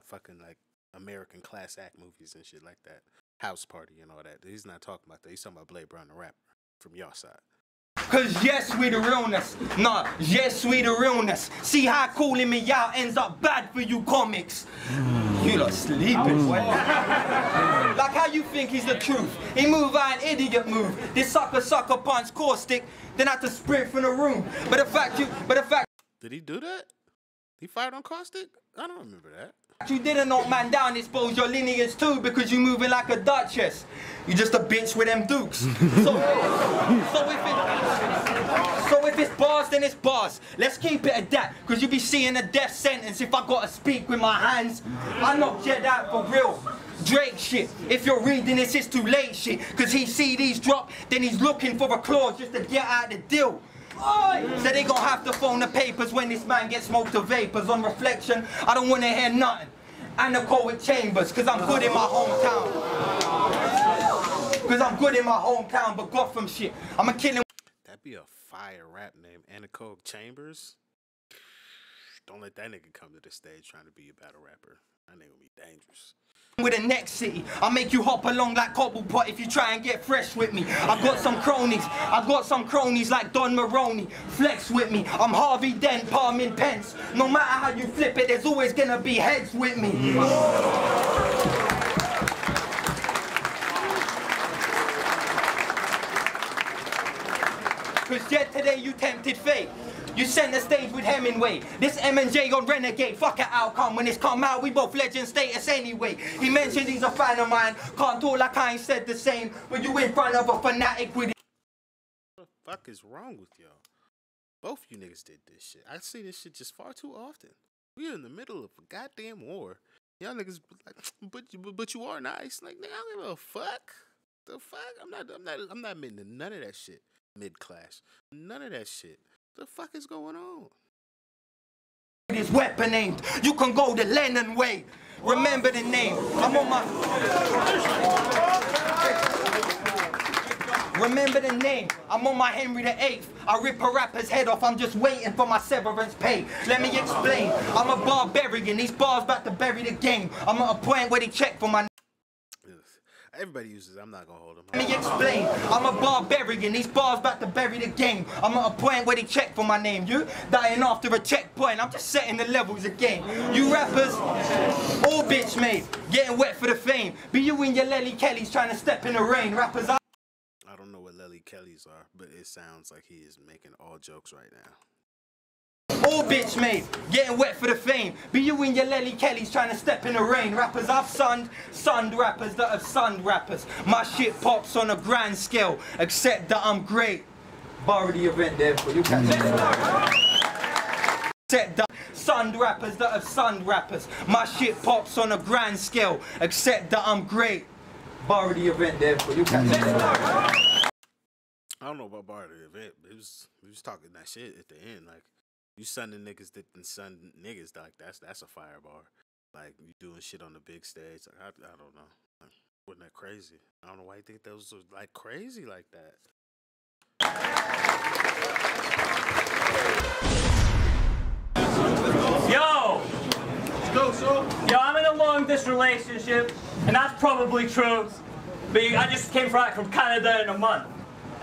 fucking like American class act movies and shit like that. House Party and all that. He's not talking about that. He's talking about Blade Brown, the rapper from y'all side. Cause yes, we the realness. Nah, yes, we the realness. See how calling me out ends up bad for you comics. You lot sleeping, boy. Like how you think he's the truth. He move out an idiot move. This sucker punch caustic, then have to sprint from the room. But the fact Did he do that? He fired on caustic? I don't remember that. You didn't knock man down, expose your lineage too because you moving like a duchess. You just a bitch with them dukes. So if it's bars, then it's bars. Let's keep it at that, because you be seeing a death sentence if I gotta speak with my hands. I knock Jed out for real. Drake shit. If you're reading this, it's too late shit. Cause he see these drop, then he's looking for a clause just to get out the deal. So they gon' have to phone the papers when this man gets smoked to vapors. On reflection, I don't wanna hear nothing. And the call with Chambers, cause I'm good in my hometown. Cause I'm good in my hometown, but Gotham shit, I'm a killing. That'd be a fire rap name, Anechoic Chambers. Don't let that nigga come to the stage trying to be a battle rapper. That nigga gonna be dangerous. With the next city, I'll make you hop along like Cobblepot if you try and get fresh with me. I've got some cronies like Don Maroney. Flex with me, I'm Harvey Dent, palming pence. No matter how you flip it, there's always gonna be heads with me. Cause yet today you tempted fate. You sent the stage with Hemingway. This M&J on Renegade. Fuck an outcome. When it's come out, we both legend status anyway. He mentioned he's a fan of mine. Can't talk like I ain't said the same. When you in front of a fanatic with it. What the fuck is wrong with y'all? Both you niggas did this shit. I see this shit just far too often. We're in the middle of a goddamn war. Y'all niggas like, but you are nice. Like, nigga, I don't give a fuck. The fuck? I'm not admitting to none of that shit. Mid-class. None of that shit. The fuck is going on? This weapon aimed. You can go the Lennon way. Remember the name. I'm on my. Remember the name. I'm on my Henry VIII. I rip a rapper's head off. I'm just waiting for my severance pay. Let me explain. I'm a barbarian. These bars about to bury the game. I'm at a point where they check for my. Everybody uses it. I'm not gonna hold them. Let me explain. I'm a barbarian. These bars about to bury the game. I'm at a point where they check for my name. You dying after a checkpoint. I'm just setting the levels again. You rappers, all bitch made, getting wet for the fame. Be you and your Lely Kellys trying to step in the rain. Rappers, I don't know what Lely Kellys are, but it sounds like he is making all jokes right now. all bitch made, getting wet for the fame. Be you and your Lely Kellys trying to step in the rain. Rappers I've sunned rappers that have sunned rappers. My shit pops on a grand scale, except that I'm great. Borrow the event there for you. Except that sunned rappers that have sunned rappers. My shit pops on a grand scale, except that I'm great. Borrow the event there for you. I don't know about bar the event, but we was talking that shit at the end. Like, you sunning niggas that then sun niggas, like that's a fire bar. Like, you doing shit on the big stage. Like, I don't know. Like, wasn't that crazy? I don't know why you think those was like crazy like that. Yo! Let's go, Soul. Yo, I'm in a long distance relationship, and that's probably true. But I just came back from Canada in a month.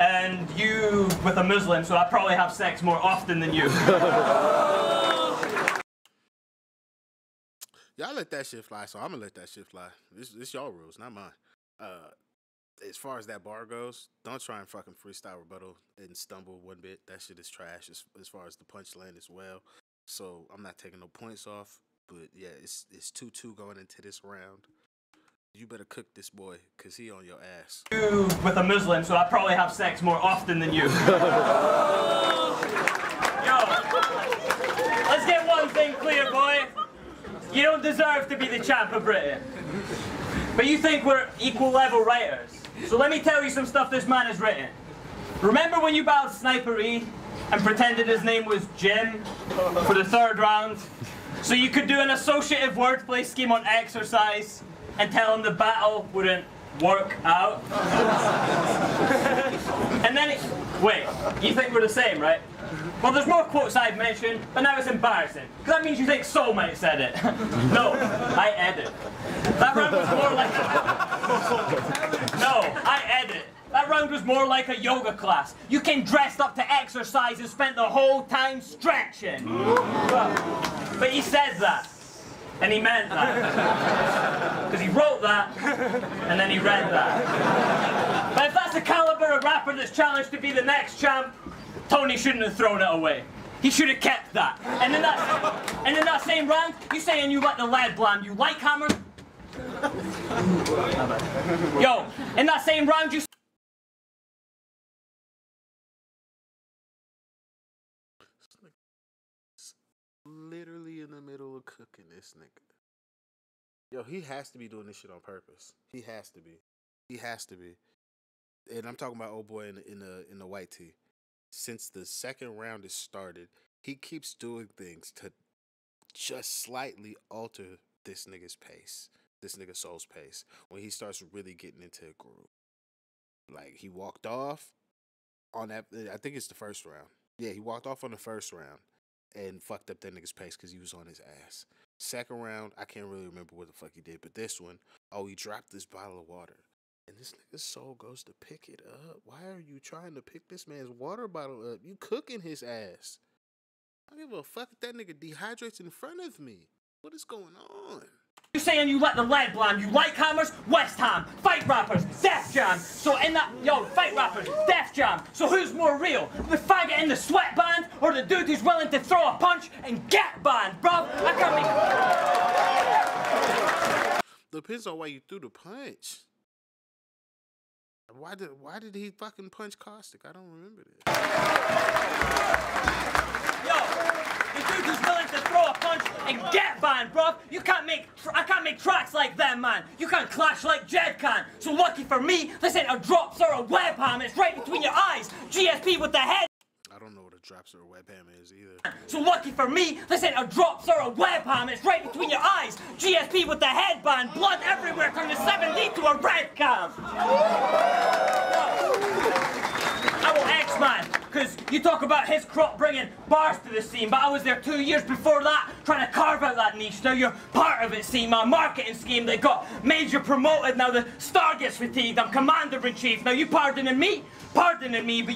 And you with a Muslim, so I probably have sex more often than you. Y'all let that shit fly, so I'm gonna let that shit fly. This y'all rules, not mine. As far as that bar goes, don't try and fucking freestyle rebuttal and stumble one bit. That shit is trash as far as the punchline as well. So I'm not taking no points off. But yeah, it's 2-2 going into this round. You better cook this boy, cause he on your ass. You with a Muslim, so I probably have sex more often than you. Yo, let's get one thing clear, boy. You don't deserve to be the champ of Britain. But you think we're equal level writers. So let me tell you some stuff this man has written. Remember when you battled Sniper E and pretended his name was Jim for the 3rd round? So you could do an associative wordplay scheme on exercise and tell him the battle wouldn't work out. And then, wait, you think we're the same, right? Well, there's more quotes I've mentioned, but now it's embarrassing. Because that means you think Soul might have said it. No, I edit. That round was more like No, I edit. That round was more like a yoga class. You came dressed up to exercise and spent the whole time stretching. But he said that. And he meant that. Because he wrote that, and then he read that. But if that's the caliber of rapper that's challenged to be the next champ, Tony shouldn't have thrown it away. He should have kept that. And in that same round, you saying you let the lead blam, you like hammers? Yo, in that same round, you literally in the middle of cooking this nigga. Yo, he has to be doing this shit on purpose. He has to be. He has to be. And I'm talking about old boy in the white tee. Since the 2nd round has started, he keeps doing things to just slightly alter this nigga's pace. This nigga Soul's pace. When he starts really getting into a groove. Like, he walked off on that, I think it's the 1st round. Yeah, he walked off on the 1st round and fucked up that nigga's pace because he was on his ass. 2nd round, I can't really remember what the fuck he did, but this one, oh, he dropped this bottle of water. And this nigga's Soul goes to pick it up. Why are you trying to pick this man's water bottle up? You cooking his ass. I don't give a fuck if that nigga dehydrates in front of me. What is going on? You saying you let the lead blam, you like hammers, West Ham, fight rappers, Def Jam. So in that, yo, fight rappers, Def Jam. So who's more real? The faggot in the sweatband or the dude who's willing to throw a punch and get banned, bro? I can't be... Depends on why you threw the punch. Why did he fucking punch Caustic? I don't remember this. Yo, the dude who's willing to throw a punch and get banned, bro. I can't make tracks like them, man. You can't clash like Jed can. So lucky for me, this ain't a drops or a webham. It's right between your eyes. GSP with the head. I don't know what a drops or a webham is either. So lucky for me, this ain't a drops or a webham. It's right between your eyes. GSP with the headband. Blood everywhere. Turn the 7D to a red cam. I will X-Man. Cause you talk about his crop bringing bars to the scene, but I was there 2 years before that trying to carve out that niche. Now you're part of it, see, my marketing scheme that got major promoted. Now the star gets fatigued, I'm commander-in-chief. Now you pardoning me, but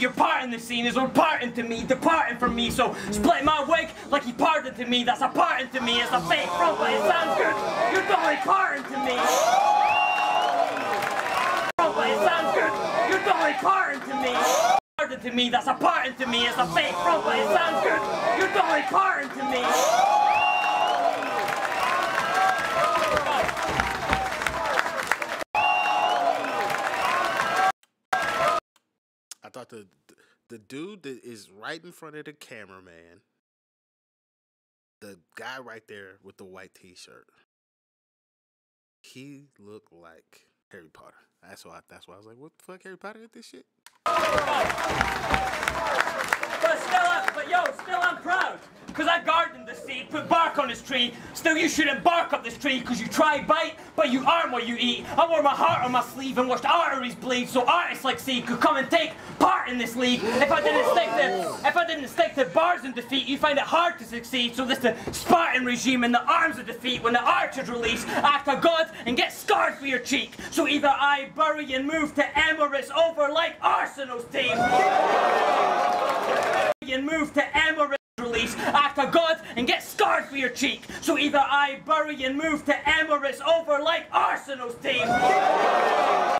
your part in the scene is unparting to me, departing from me. So split my wig like he pardoned to me, that's a parting to me. It's a fake front, but it sounds good. You're totally parting to me. But it sounds good. You're totally parting to me. To me, that's a parting to me. It's a fake front, but it sounds good. You're totally parting to me. I thought the dude that is right in front of the cameraman, the guy right there with the white t-shirt, he looked like Harry Potter. That's why I was like, what the fuck, Harry Potter at this shit? But still I'm proud. Cause I gardened the seed, put bark on this tree. Still you shouldn't bark up this tree, cause you try bite, but you aren't what you eat. I wore my heart on my sleeve and watched arteries bleed, so artists like C could come and take part in this league. If I didn't stick to bars in defeat, you find it hard to succeed. So this the Spartan regime in the arms of defeat. When the archers release, act a god and get scarred for your cheek. So either I bury and move to Emirates over like Arsenal's team. And move to Emirates release, act a god and get scarred for your cheek. So either I bury and move to Emirates over like Arsenal's team. I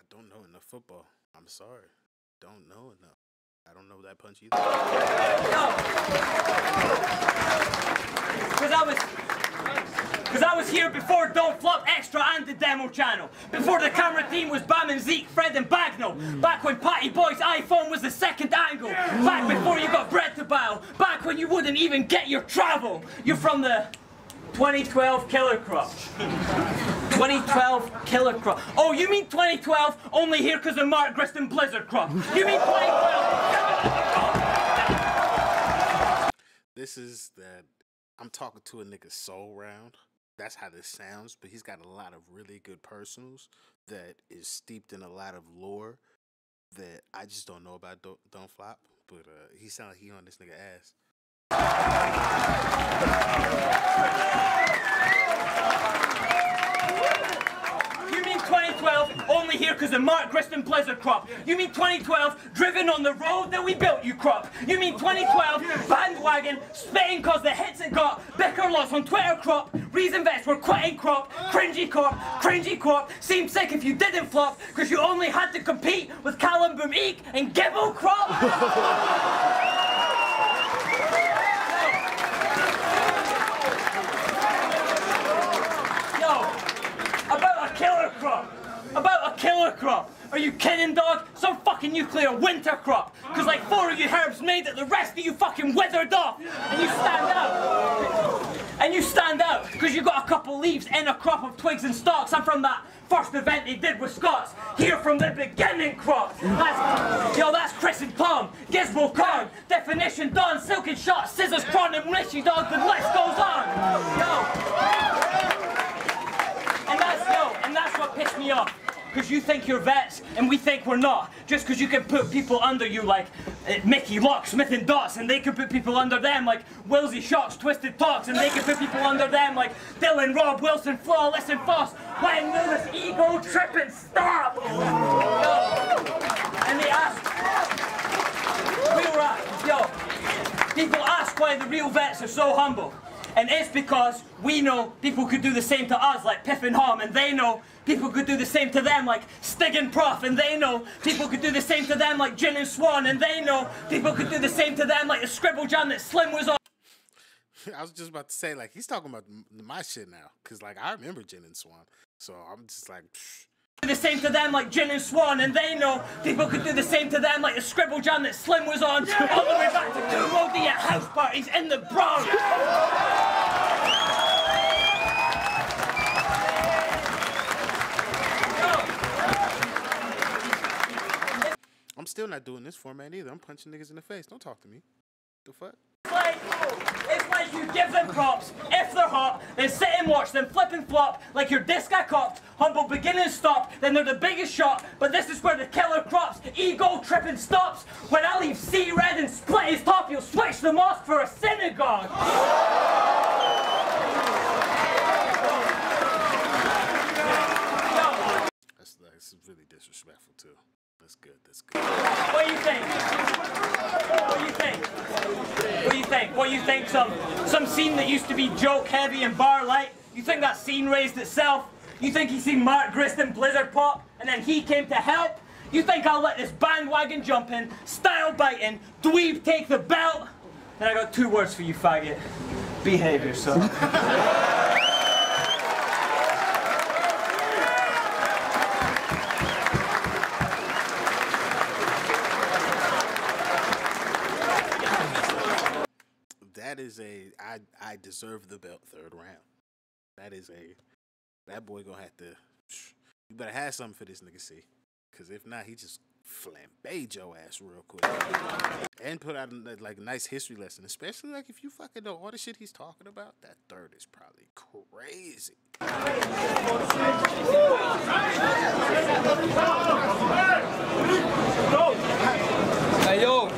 don't know enough football. I'm sorry. Don't know enough. I don't know that punch either. Cause I was here before Don't Flop Extra and the demo channel. Before the camera team was Bam and Zeke, Fred and Bagnall. Back when Patty Boy's iPhone was the second angle. Back before you got bread to bow. Back when you wouldn't even get your travel. You're from the 2012 killer crop. 2012 killer crop. Oh, you mean 2012 only here cause of Mark Griston Blizzard crop. You mean 2012? This is that I'm talking to a nigga soul round. That's how this sounds, but he's got a lot of really good personals that is steeped in a lot of lore that I just don't know about Don't Flop, but he sound like he on this nigga ass. You mean 2012 only here because of Mark Griston Blizzard crop? You mean 2012 driven on the road that we built you crop? You mean 2012 bandwagon spitting cause the hits it got? Bicker lots on Twitter crop, reason vets were quitting crop, cringy corp, seemed sick if you didn't flop because you only had to compete with Callum Boom Eek and Gibble crop. About a killer crop. Are you kidding, dog? Some fucking nuclear winter crop. Cause like 4 of you herbs made it, the rest of you fucking withered off. And you stand out. Cause you got a couple leaves and a crop of twigs and stalks. I'm from that first event they did with Scots. Here from the beginning crop. That's Chris and Tom. Gizmo Kong. Definition done. Silken shot. Scissors, Cron and Richie, dog. The list goes on. And that's what pissed me off. Because you think you're vets and we think we're not. Just because you can put people under you like Mickey, Lock, Smith and Dots, and they can put people under them like Wilsey, Shocks, Twisted Talks, and they can put people under them like Dylan, Rob, Wilson, Flawless and Foss. When will this ego tripping stop? And they ask, people ask why the real vets are so humble. And it's because we know people could do the same to us like Piff and Hom, and they know people could do the same to them like Stig and Prof, and they know people could do the same to them like Gin and Swan, and they know people could do the same to them like the Scribble Jam that Slim was on. I was just about to say, like, he's talking about my shit now, because, like, I remember Gin and Swan, so I'm just like, Do the same to them like Gin and Swan, and they know people could do the same to them like the Scribble Jam that Slim was on, all the way back to 2 roadie at house parties in the Bronx. I'm still not doing this format either. I'm punching niggas in the face. Don't talk to me. The fuck? It's like you give them props. If they're hot, then sit and watch them flip and flop like your disc got copped Humble beginnings stop, then they're the biggest shot. But this is where the killer crops. Ego tripping stops. When I leave C red and split his top, you'll switch the mosque for a synagogue. That's really disrespectful too. That's good. That's good. What do you think? What do you think? What do you think? What do you think? Some scene that used to be joke heavy and bar light. You think that scene raised itself? You think he seen Mark Grist and Blizzard pop, and then he came to help? You think I'll let this bandwagon jump in, style biting, dweeb take the belt? Then I got 2 words for you, faggot. Behave yourself. That is I deserve the belt 3rd round. That boy gonna have to, you better have something for this nigga, see. Cause if not, he just flambéed your ass real quick. And put out like a nice history lesson, especially like if you fucking know all the shit he's talking about, that 3rd is probably crazy. Hey, yo.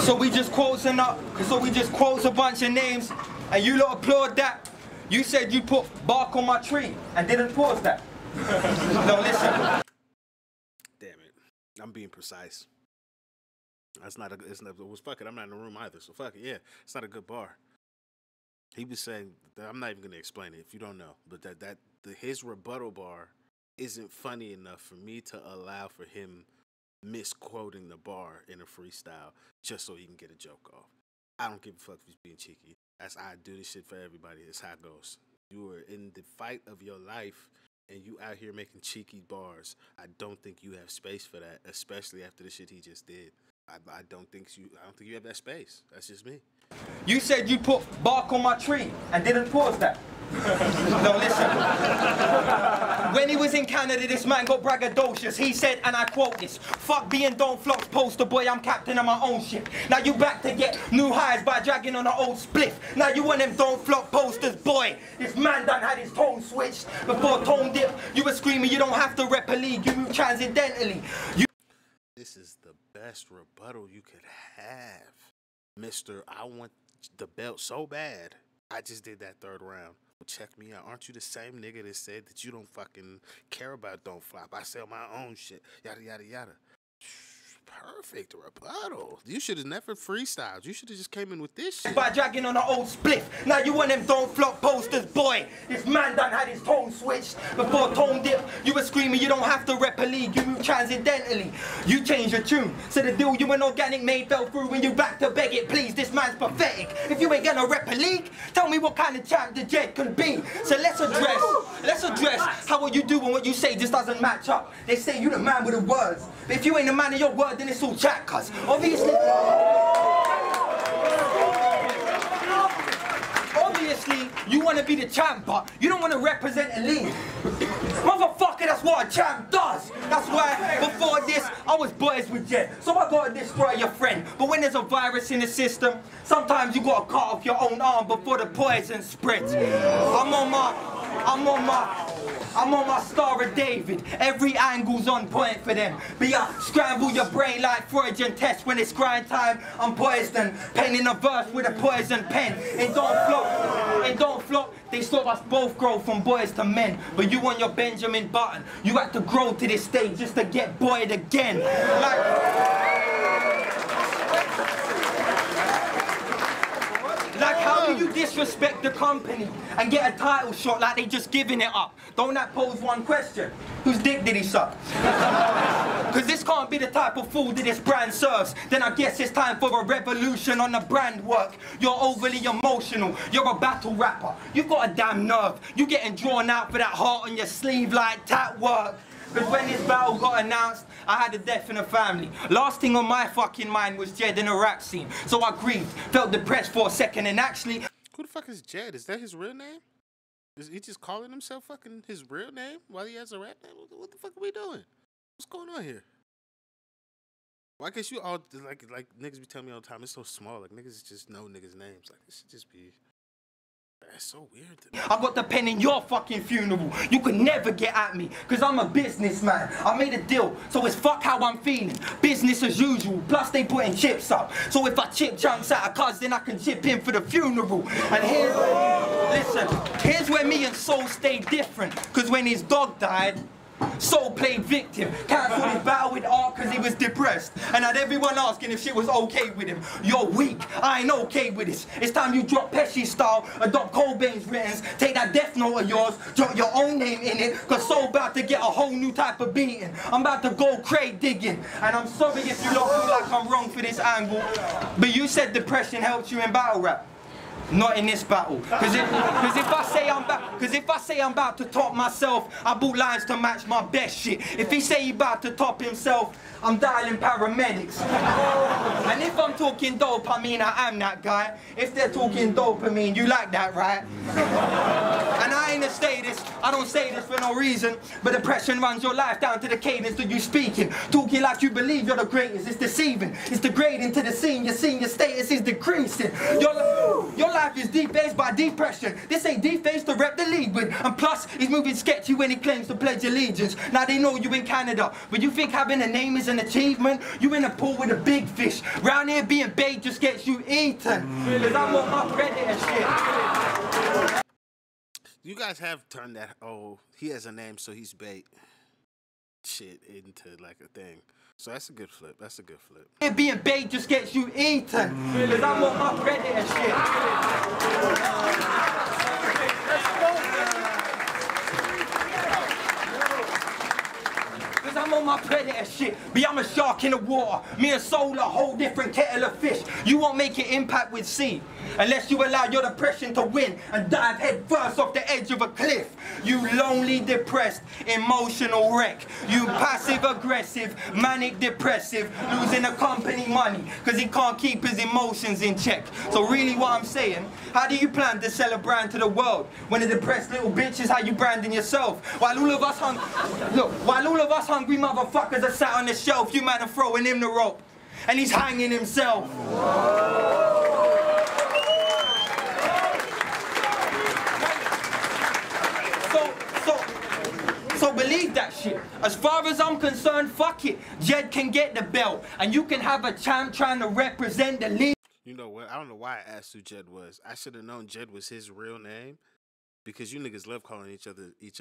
So we just quotes a bunch of names, and you lot applaud that. You said you put bark on my tree and didn't pause that. No, listen. Damn it, I'm being precise. That's not fuck it. I'm not in the room either, so fuck it. Yeah, it's not a good bar. He was saying that, I'm not even gonna explain it if you don't know, but his rebuttal bar isn't funny enough for me to allow for him misquoting the bar in a freestyle just so he can get a joke off. I don't give a fuck if he's being cheeky. I do this shit for everybody. That's how it goes. You are in the fight of your life and you out here making cheeky bars. I don't think you have space for that, especially after the shit he just did. I don't think you have that space. That's just me. You said you put bark on my tree and didn't pause that. No, listen. When he was in Canada, this man got braggadocious. He said, and I quote this, "Fuck being Don't Flop's poster boy, I'm captain of my own ship." Now you back to get new highs by dragging on an old spliff. Now you want them Don't Flop posters, boy. This man done had his tone switched. Before tone dip, you were screaming, you don't have to rep a league, you move transcendentally. This is the best rebuttal you could have, Mr. I want the belt so bad. I just did that 3rd round. Well, check me out. Aren't you the same nigga that said that you don't fucking care about Don't Flop? I sell my own shit. Yada, yada, yada. Perfect rebuttal. You should have never freestyled. You should have just came in with this shit. By dragging on an old spliff. Now you want them Don't Flop posters, boy. This man done had his tone switched. Before tone dip, you were screaming, you don't have to rep a league, you move transcendentally. You changed your tune. So the deal you and Organic made fell through when you back to beg it. Please, this man's pathetic. If you ain't gonna rep a league, tell me what kind of champ the Jet can be. So let's address how what you do and what you say just doesn't match up. They say you the man with the words. But if you ain't the man of your word, then it's all chat, cuz. Obviously, you want to be the champ, but you don't want to represent a league. Motherfucker, that's what a champ does. That's why, before this, I was boys with Jet. So I gotta destroy your friend. But when there's a virus in the system, sometimes you gotta cut off your own arm before the poison spreads. I'm on my Star of David. Every angle's on point for them. But yeah, scramble your brain like Freudian test. When it's grind time, I'm poised and penning a verse with a poison pen. It don't flop. They stop us both grow from boys to men. But you on your Benjamin Button, you had to grow to this stage just to get boyed again. Like how do you disrespect the company and get a title shot like they just giving it up? Don't that pose one question? Whose dick did he suck? Cause this can't be the type of food that this brand serves. Then I guess it's time for a revolution on the brand work. You're overly emotional, you're a battle rapper. You've got a damn nerve. You getting drawn out for that heart on your sleeve like tat work. Because when this battle got announced, I had a death in the family. Last thing on my fucking mind was Jed in a rap scene. So I grieved, felt depressed for a second, and actually... Who the fuck is Jed? Is that his real name? Is he just calling himself fucking his real name while he has a rap name? What the fuck are we doing? What's going on here? Why can't you all, like niggas be telling me all the time, it's so small. Like, niggas just know niggas' names. Like, it should just be... That's so weird to me. I got the pen in your fucking funeral. You could never get at me, cause I'm a businessman. I made a deal, so it's fuck how I'm feeling. Business as usual, plus they putting chips up. So if I chip chunks out of cuz, then I can chip in for the funeral. And here's where me and Soul stay different. Cause when his dog died, Soul played victim, cancelled his battle with art because he was depressed, and had everyone asking if shit was okay with him. You're weak, I ain't okay with this. It's time you drop Pesci style, adopt Cobain's writtens, take that death note of yours, drop your own name in it, cause Soul about to get a whole new type of beating. I'm about to go crate digging, and I'm sorry if you don't feel like I'm wrong for this angle, but you said depression helped you in battle rap. Not in this battle, cause if I say I'm about to top myself, I bought lines to match my best shit. If he say he about to top himself, I'm dialing paramedics. And if I'm talking dope, I mean I am that guy. If they're talking dopamine, you like that, right? And I ain't I don't say this for no reason, but depression runs your life down to the cadence that you speaking. Talking like you believe you're the greatest, it's deceiving. It's degrading to the scene, your senior status is decreasing. Your life is defaced by depression. This ain't defaced to rep the league with. And plus, he's moving sketchy when he claims to pledge allegiance. Now they know you in Canada, but you think having a name is an achievement? You in a pool with a big fish. Round here being bait just gets you eaten. Cause I'm on my predator shit. You guys have turned that, oh, he has a name, so he's bait shit into like a thing. So that's a good flip. That's a good flip. Here being bait just gets you eaten. Cause I'm on my predator shit. I'm on my predator shit, but I'm a shark in the water. Me and Soul a whole different kettle of fish. You won't make an impact with C unless you allow your depression to win and dive head first off the edge of a cliff. You lonely, depressed, emotional wreck. You passive aggressive, manic depressive, losing the company money because he can't keep his emotions in check. So really what I'm saying, how do you plan to sell a brand to the world when a depressed little bitch is how you branding yourself? While all of us hungry motherfuckers are sat on the shelf, you man are throwing him the rope, and he's hanging himself. So believe that shit. As far as I'm concerned, fuck it. Jed can get the belt, and you can have a champ trying to represent the league. You know what? I don't know why I asked who Jed was. I should have known Jed was his real name. Because you niggas love calling each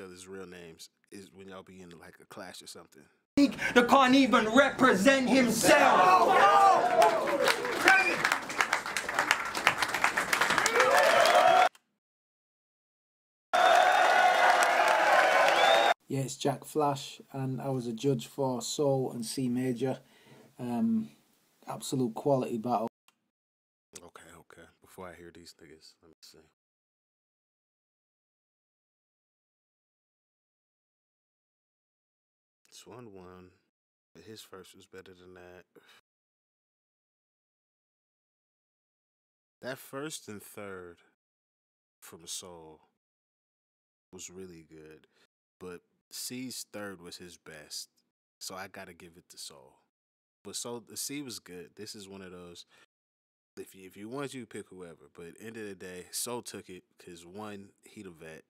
other's real names is when y'all be in like a clash or something. That can't even represent himself. Yeah, it's Jack Flash, and I was a judge for Soul and C Major. Absolute quality battle. Okay. Before I hear these niggas, let me see. It's 1-1. His first was better than that. That first and third from Soul was really good. But C's third was his best. So I gotta give it to Soul. But Soul, the C was good. This is one of those. If you want, you pick whoever. But end of the day, Soul took it because one, he the vet.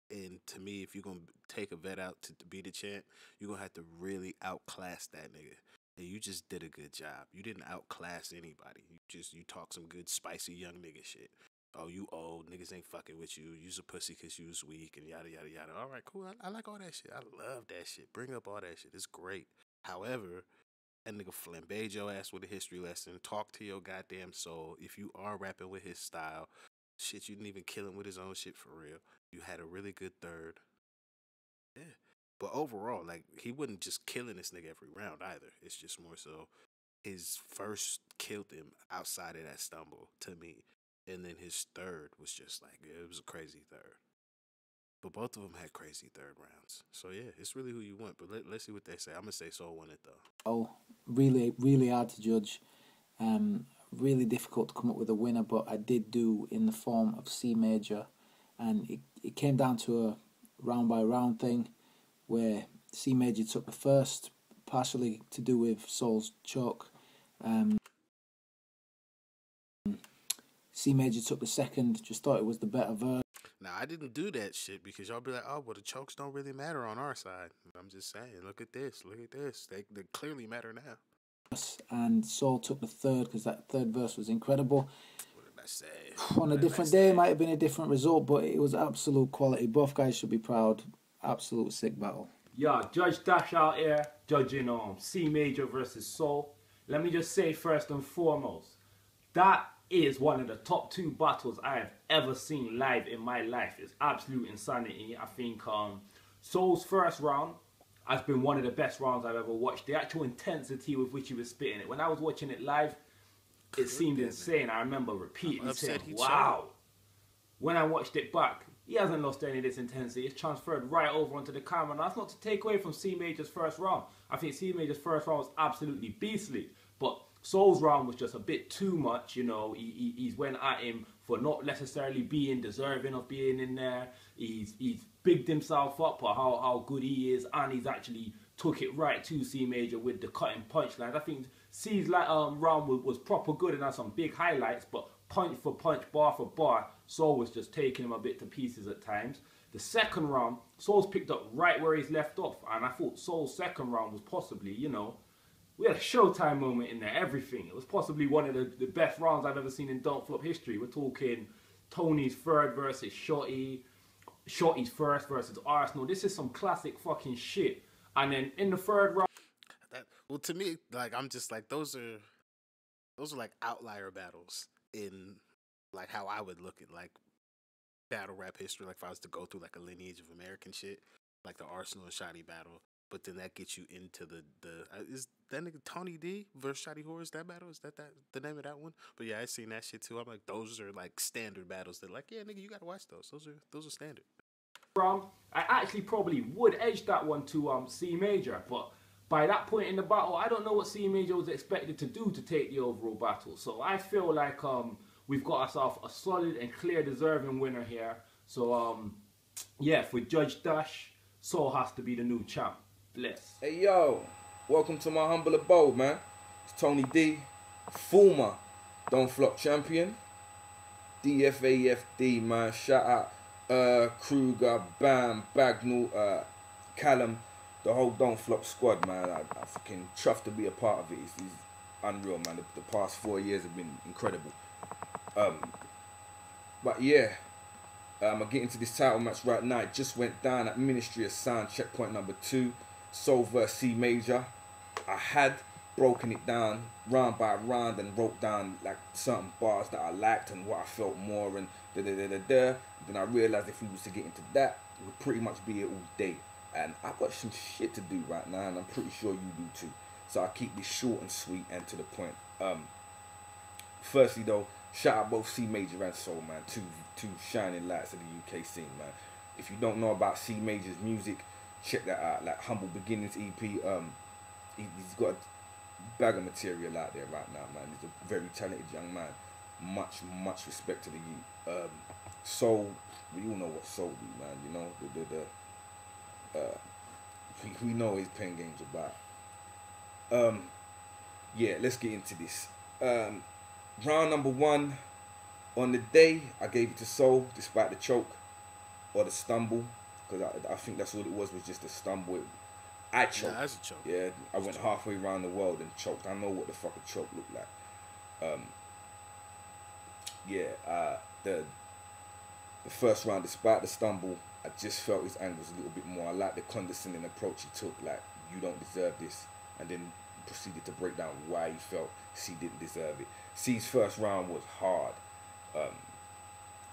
And to me, if you're going to take a vet out to be the champ, you're going to have to really outclass that nigga. And you just did a good job. You didn't outclass anybody. You talk some good, spicy young nigga shit. Oh, you old. Niggas ain't fucking with you. You's a pussy because you was weak and yada, yada, yada. All right, cool. I like all that shit. I love that shit. Bring up all that shit. It's great. However, that nigga flambéed your ass with a history lesson. Talk to your goddamn soul. If you are rapping with his style, shit, you didn't even kill him with his own shit for real. You had a really good third. Yeah. But overall, like, he wasn't just killing this nigga every round either. It's just more so his first killed him outside of that stumble to me. And then his third was just like, yeah, it was a crazy third. But both of them had crazy third rounds. So yeah, it's really who you want. But let's see what they say. I'm going to say Soul won it though. Oh, really, really hard to judge. Really difficult to come up with a winner, but I did do in the form of C Major. And it came down to a round by round thing where C Major took the first, partially to do with Soul's choke. C Major took the second, just thought it was the better verse. Now, I didn't do that shit because y'all be like, oh, well, the chokes don't really matter on our side. I'm just saying, look at this, look at this. They clearly matter now. And Soul took the third because that third verse was incredible. What did I say? On a different day, it might have been a different result, but it was absolute quality. Both guys should be proud. Absolute sick battle. Yeah, Judge Dash out here judging C Major versus Soul. Let me just say first and foremost, that is one of the top 2 battles I have ever seen live in my life. It's absolute insanity. I think Soul's first round has been one of the best rounds I've ever watched. The actual intensity with which he was spitting it. When I was watching it live, it seemed insane. I remember repeatedly saying, wow. When I watched it back, he hasn't lost any of this intensity. It's transferred right over onto the camera. And that's not to take away from C Major's first round. I think C Major's first round was absolutely beastly. But Soul's round was just a bit too much, you know. He's went at him for not necessarily being deserving of being in there. He's bigged himself up for how good he is, and he's actually took it right to C Major with the cutting punchlines. I think C's round was proper good and had some big highlights, but punch for punch, bar for bar, Soul was just taking him a bit to pieces at times. The second round, Soul's picked up right where he's left off, and I thought Soul's second round was possibly, you know, we had a Showtime moment in there, everything. It was possibly one of the best rounds I've ever seen in Don't Flop history. We're talking Tony's third versus Shotty, Shotty's first versus Arsenal. This is some classic fucking shit. And then in the third round... Well, to me, like, I'm just like, those are like outlier battles in, like, how I would look at, like, battle rap history. Like, if I was to go through, like, a lineage of American shit, like the Arsenal and Shotty battle. But then that gets you into the is that nigga Tony D versus Shotty Horrors, that battle? Is that the name of that one? But yeah, I seen that shit too. I'm like, those are like standard battles. They're like, yeah, nigga, you gotta watch those. Those are standard. I actually probably would edge that one to C Major, but by that point in the battle, I don't know what C Major was expected to do to take the overall battle. So I feel like we've got ourselves a solid and clear deserving winner here. So yeah, for Judge Dash, Soul has to be the new champ. Bless. Hey yo, welcome to my humble abode, man. It's Tony D, former Don't Flop champion. DFAFD, man. Shout out Kruger, Bam, Bagnall, Callum, the whole Don't Flop squad, man. I fucking chuffed to be a part of it. It's unreal, man. The past 4 years have been incredible. But yeah, I get into this title match right now. It just went down at Ministry of Sound, checkpoint number 2. Soul vs C Major. I had broken it down round by round and wrote down like certain bars that I liked and what I felt more and Then I realized if we was to get into that, it would pretty much be here all day. And I've got some shit to do right now, and I'm pretty sure you do too. So I'll keep this short and sweet and to the point. Firstly though, shout out both C Major and Soul, man. Two shining lights of the UK scene, man. If you don't know about C Major's music, check that out. Like Humble Beginnings EP. He's got a bag of material out there right now, man. He's a very talented young man. Much respect to the youth. Soul, we all know what Soul do, man. You know, we know his pen game's about. Yeah, let's get into this. Round number 1. On the day, I gave it to Soul, despite the choke or the stumble, because I think that's all it was just a stumble. I choked. Nah, that's a choke. Yeah, I went halfway around the world and choked. I know what the fuck a choke looked like. The first round, despite the stumble, I just felt his angles a little bit more. I like the condescending approach he took, like, you don't deserve this, and then proceeded to break down why he felt C didn't deserve it. C's first round was hard.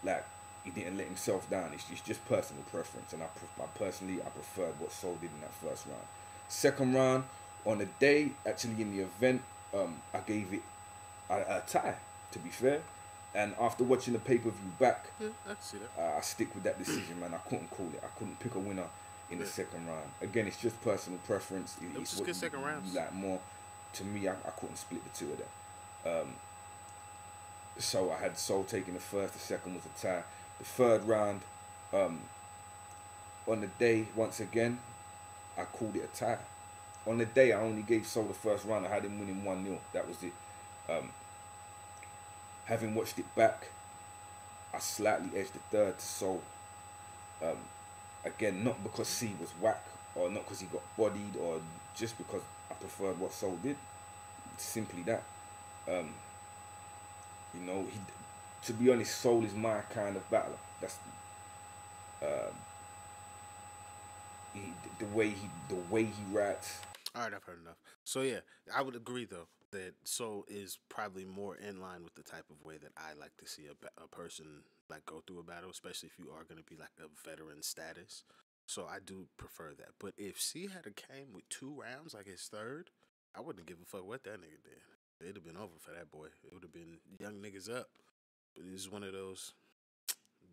Like, he didn't let himself down. It's just personal preference, and I preferred what Soul did in that first round. Second round, on the day, actually in the event, I gave it a tie, to be fair. And after watching the pay-per-view back, yeah, I see that. I stick with that decision, man. I couldn't call it. I couldn't pick a winner in the second round. Again, it's just personal preference. It was it's just what good second rounds. You like more. To me, I couldn't split the two of them. So I had Soul taking the first. The second was a tie. The third round, on the day, once again, I called it a tie. On the day, I only gave Soul the first round. I had him winning 1-0. That was it. having watched it back, I slightly edged the third to Soul. Again, not because C was whack, or not because he got bodied, or just because I preferred what Soul did. It's simply that. You know, to be honest, Soul is my kind of battler. That's the way he writes. All right, I've heard enough. So yeah, I would agree though that Soul is probably more in line with the type of way that I like to see a person like go through a battle, especially if you are going to be like a veteran status. So I do prefer that. But if C had a came with 2 rounds, like his third, I wouldn't give a fuck what that nigga did. It'd have been over for that boy. It would have been young niggas up. But it's one of those.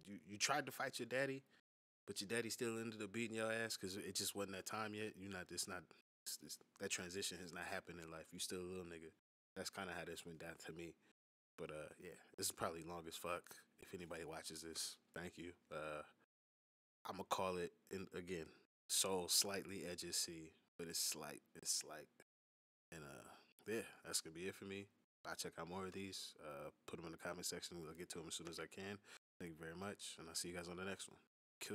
You tried to fight your daddy, but your daddy still ended up beating your ass because it just wasn't that time yet. You're not. It's not. That transition has not happened in life. You still a little nigga. That's kind of how this went down to me. But yeah, this is probably long as fuck. If anybody watches this, thank you. I'm gonna call it again. Soul slightly edges C, but it's slight. It's slight. And yeah, that's gonna be it for me. I'll check out more of these. Put them in the comment section. I'll get to them as soon as I can. Thank you very much, and I'll see you guys on the next one.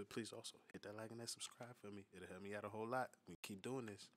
Please also hit that like and that subscribe for me. It'll help me out a whole lot. We keep doing this.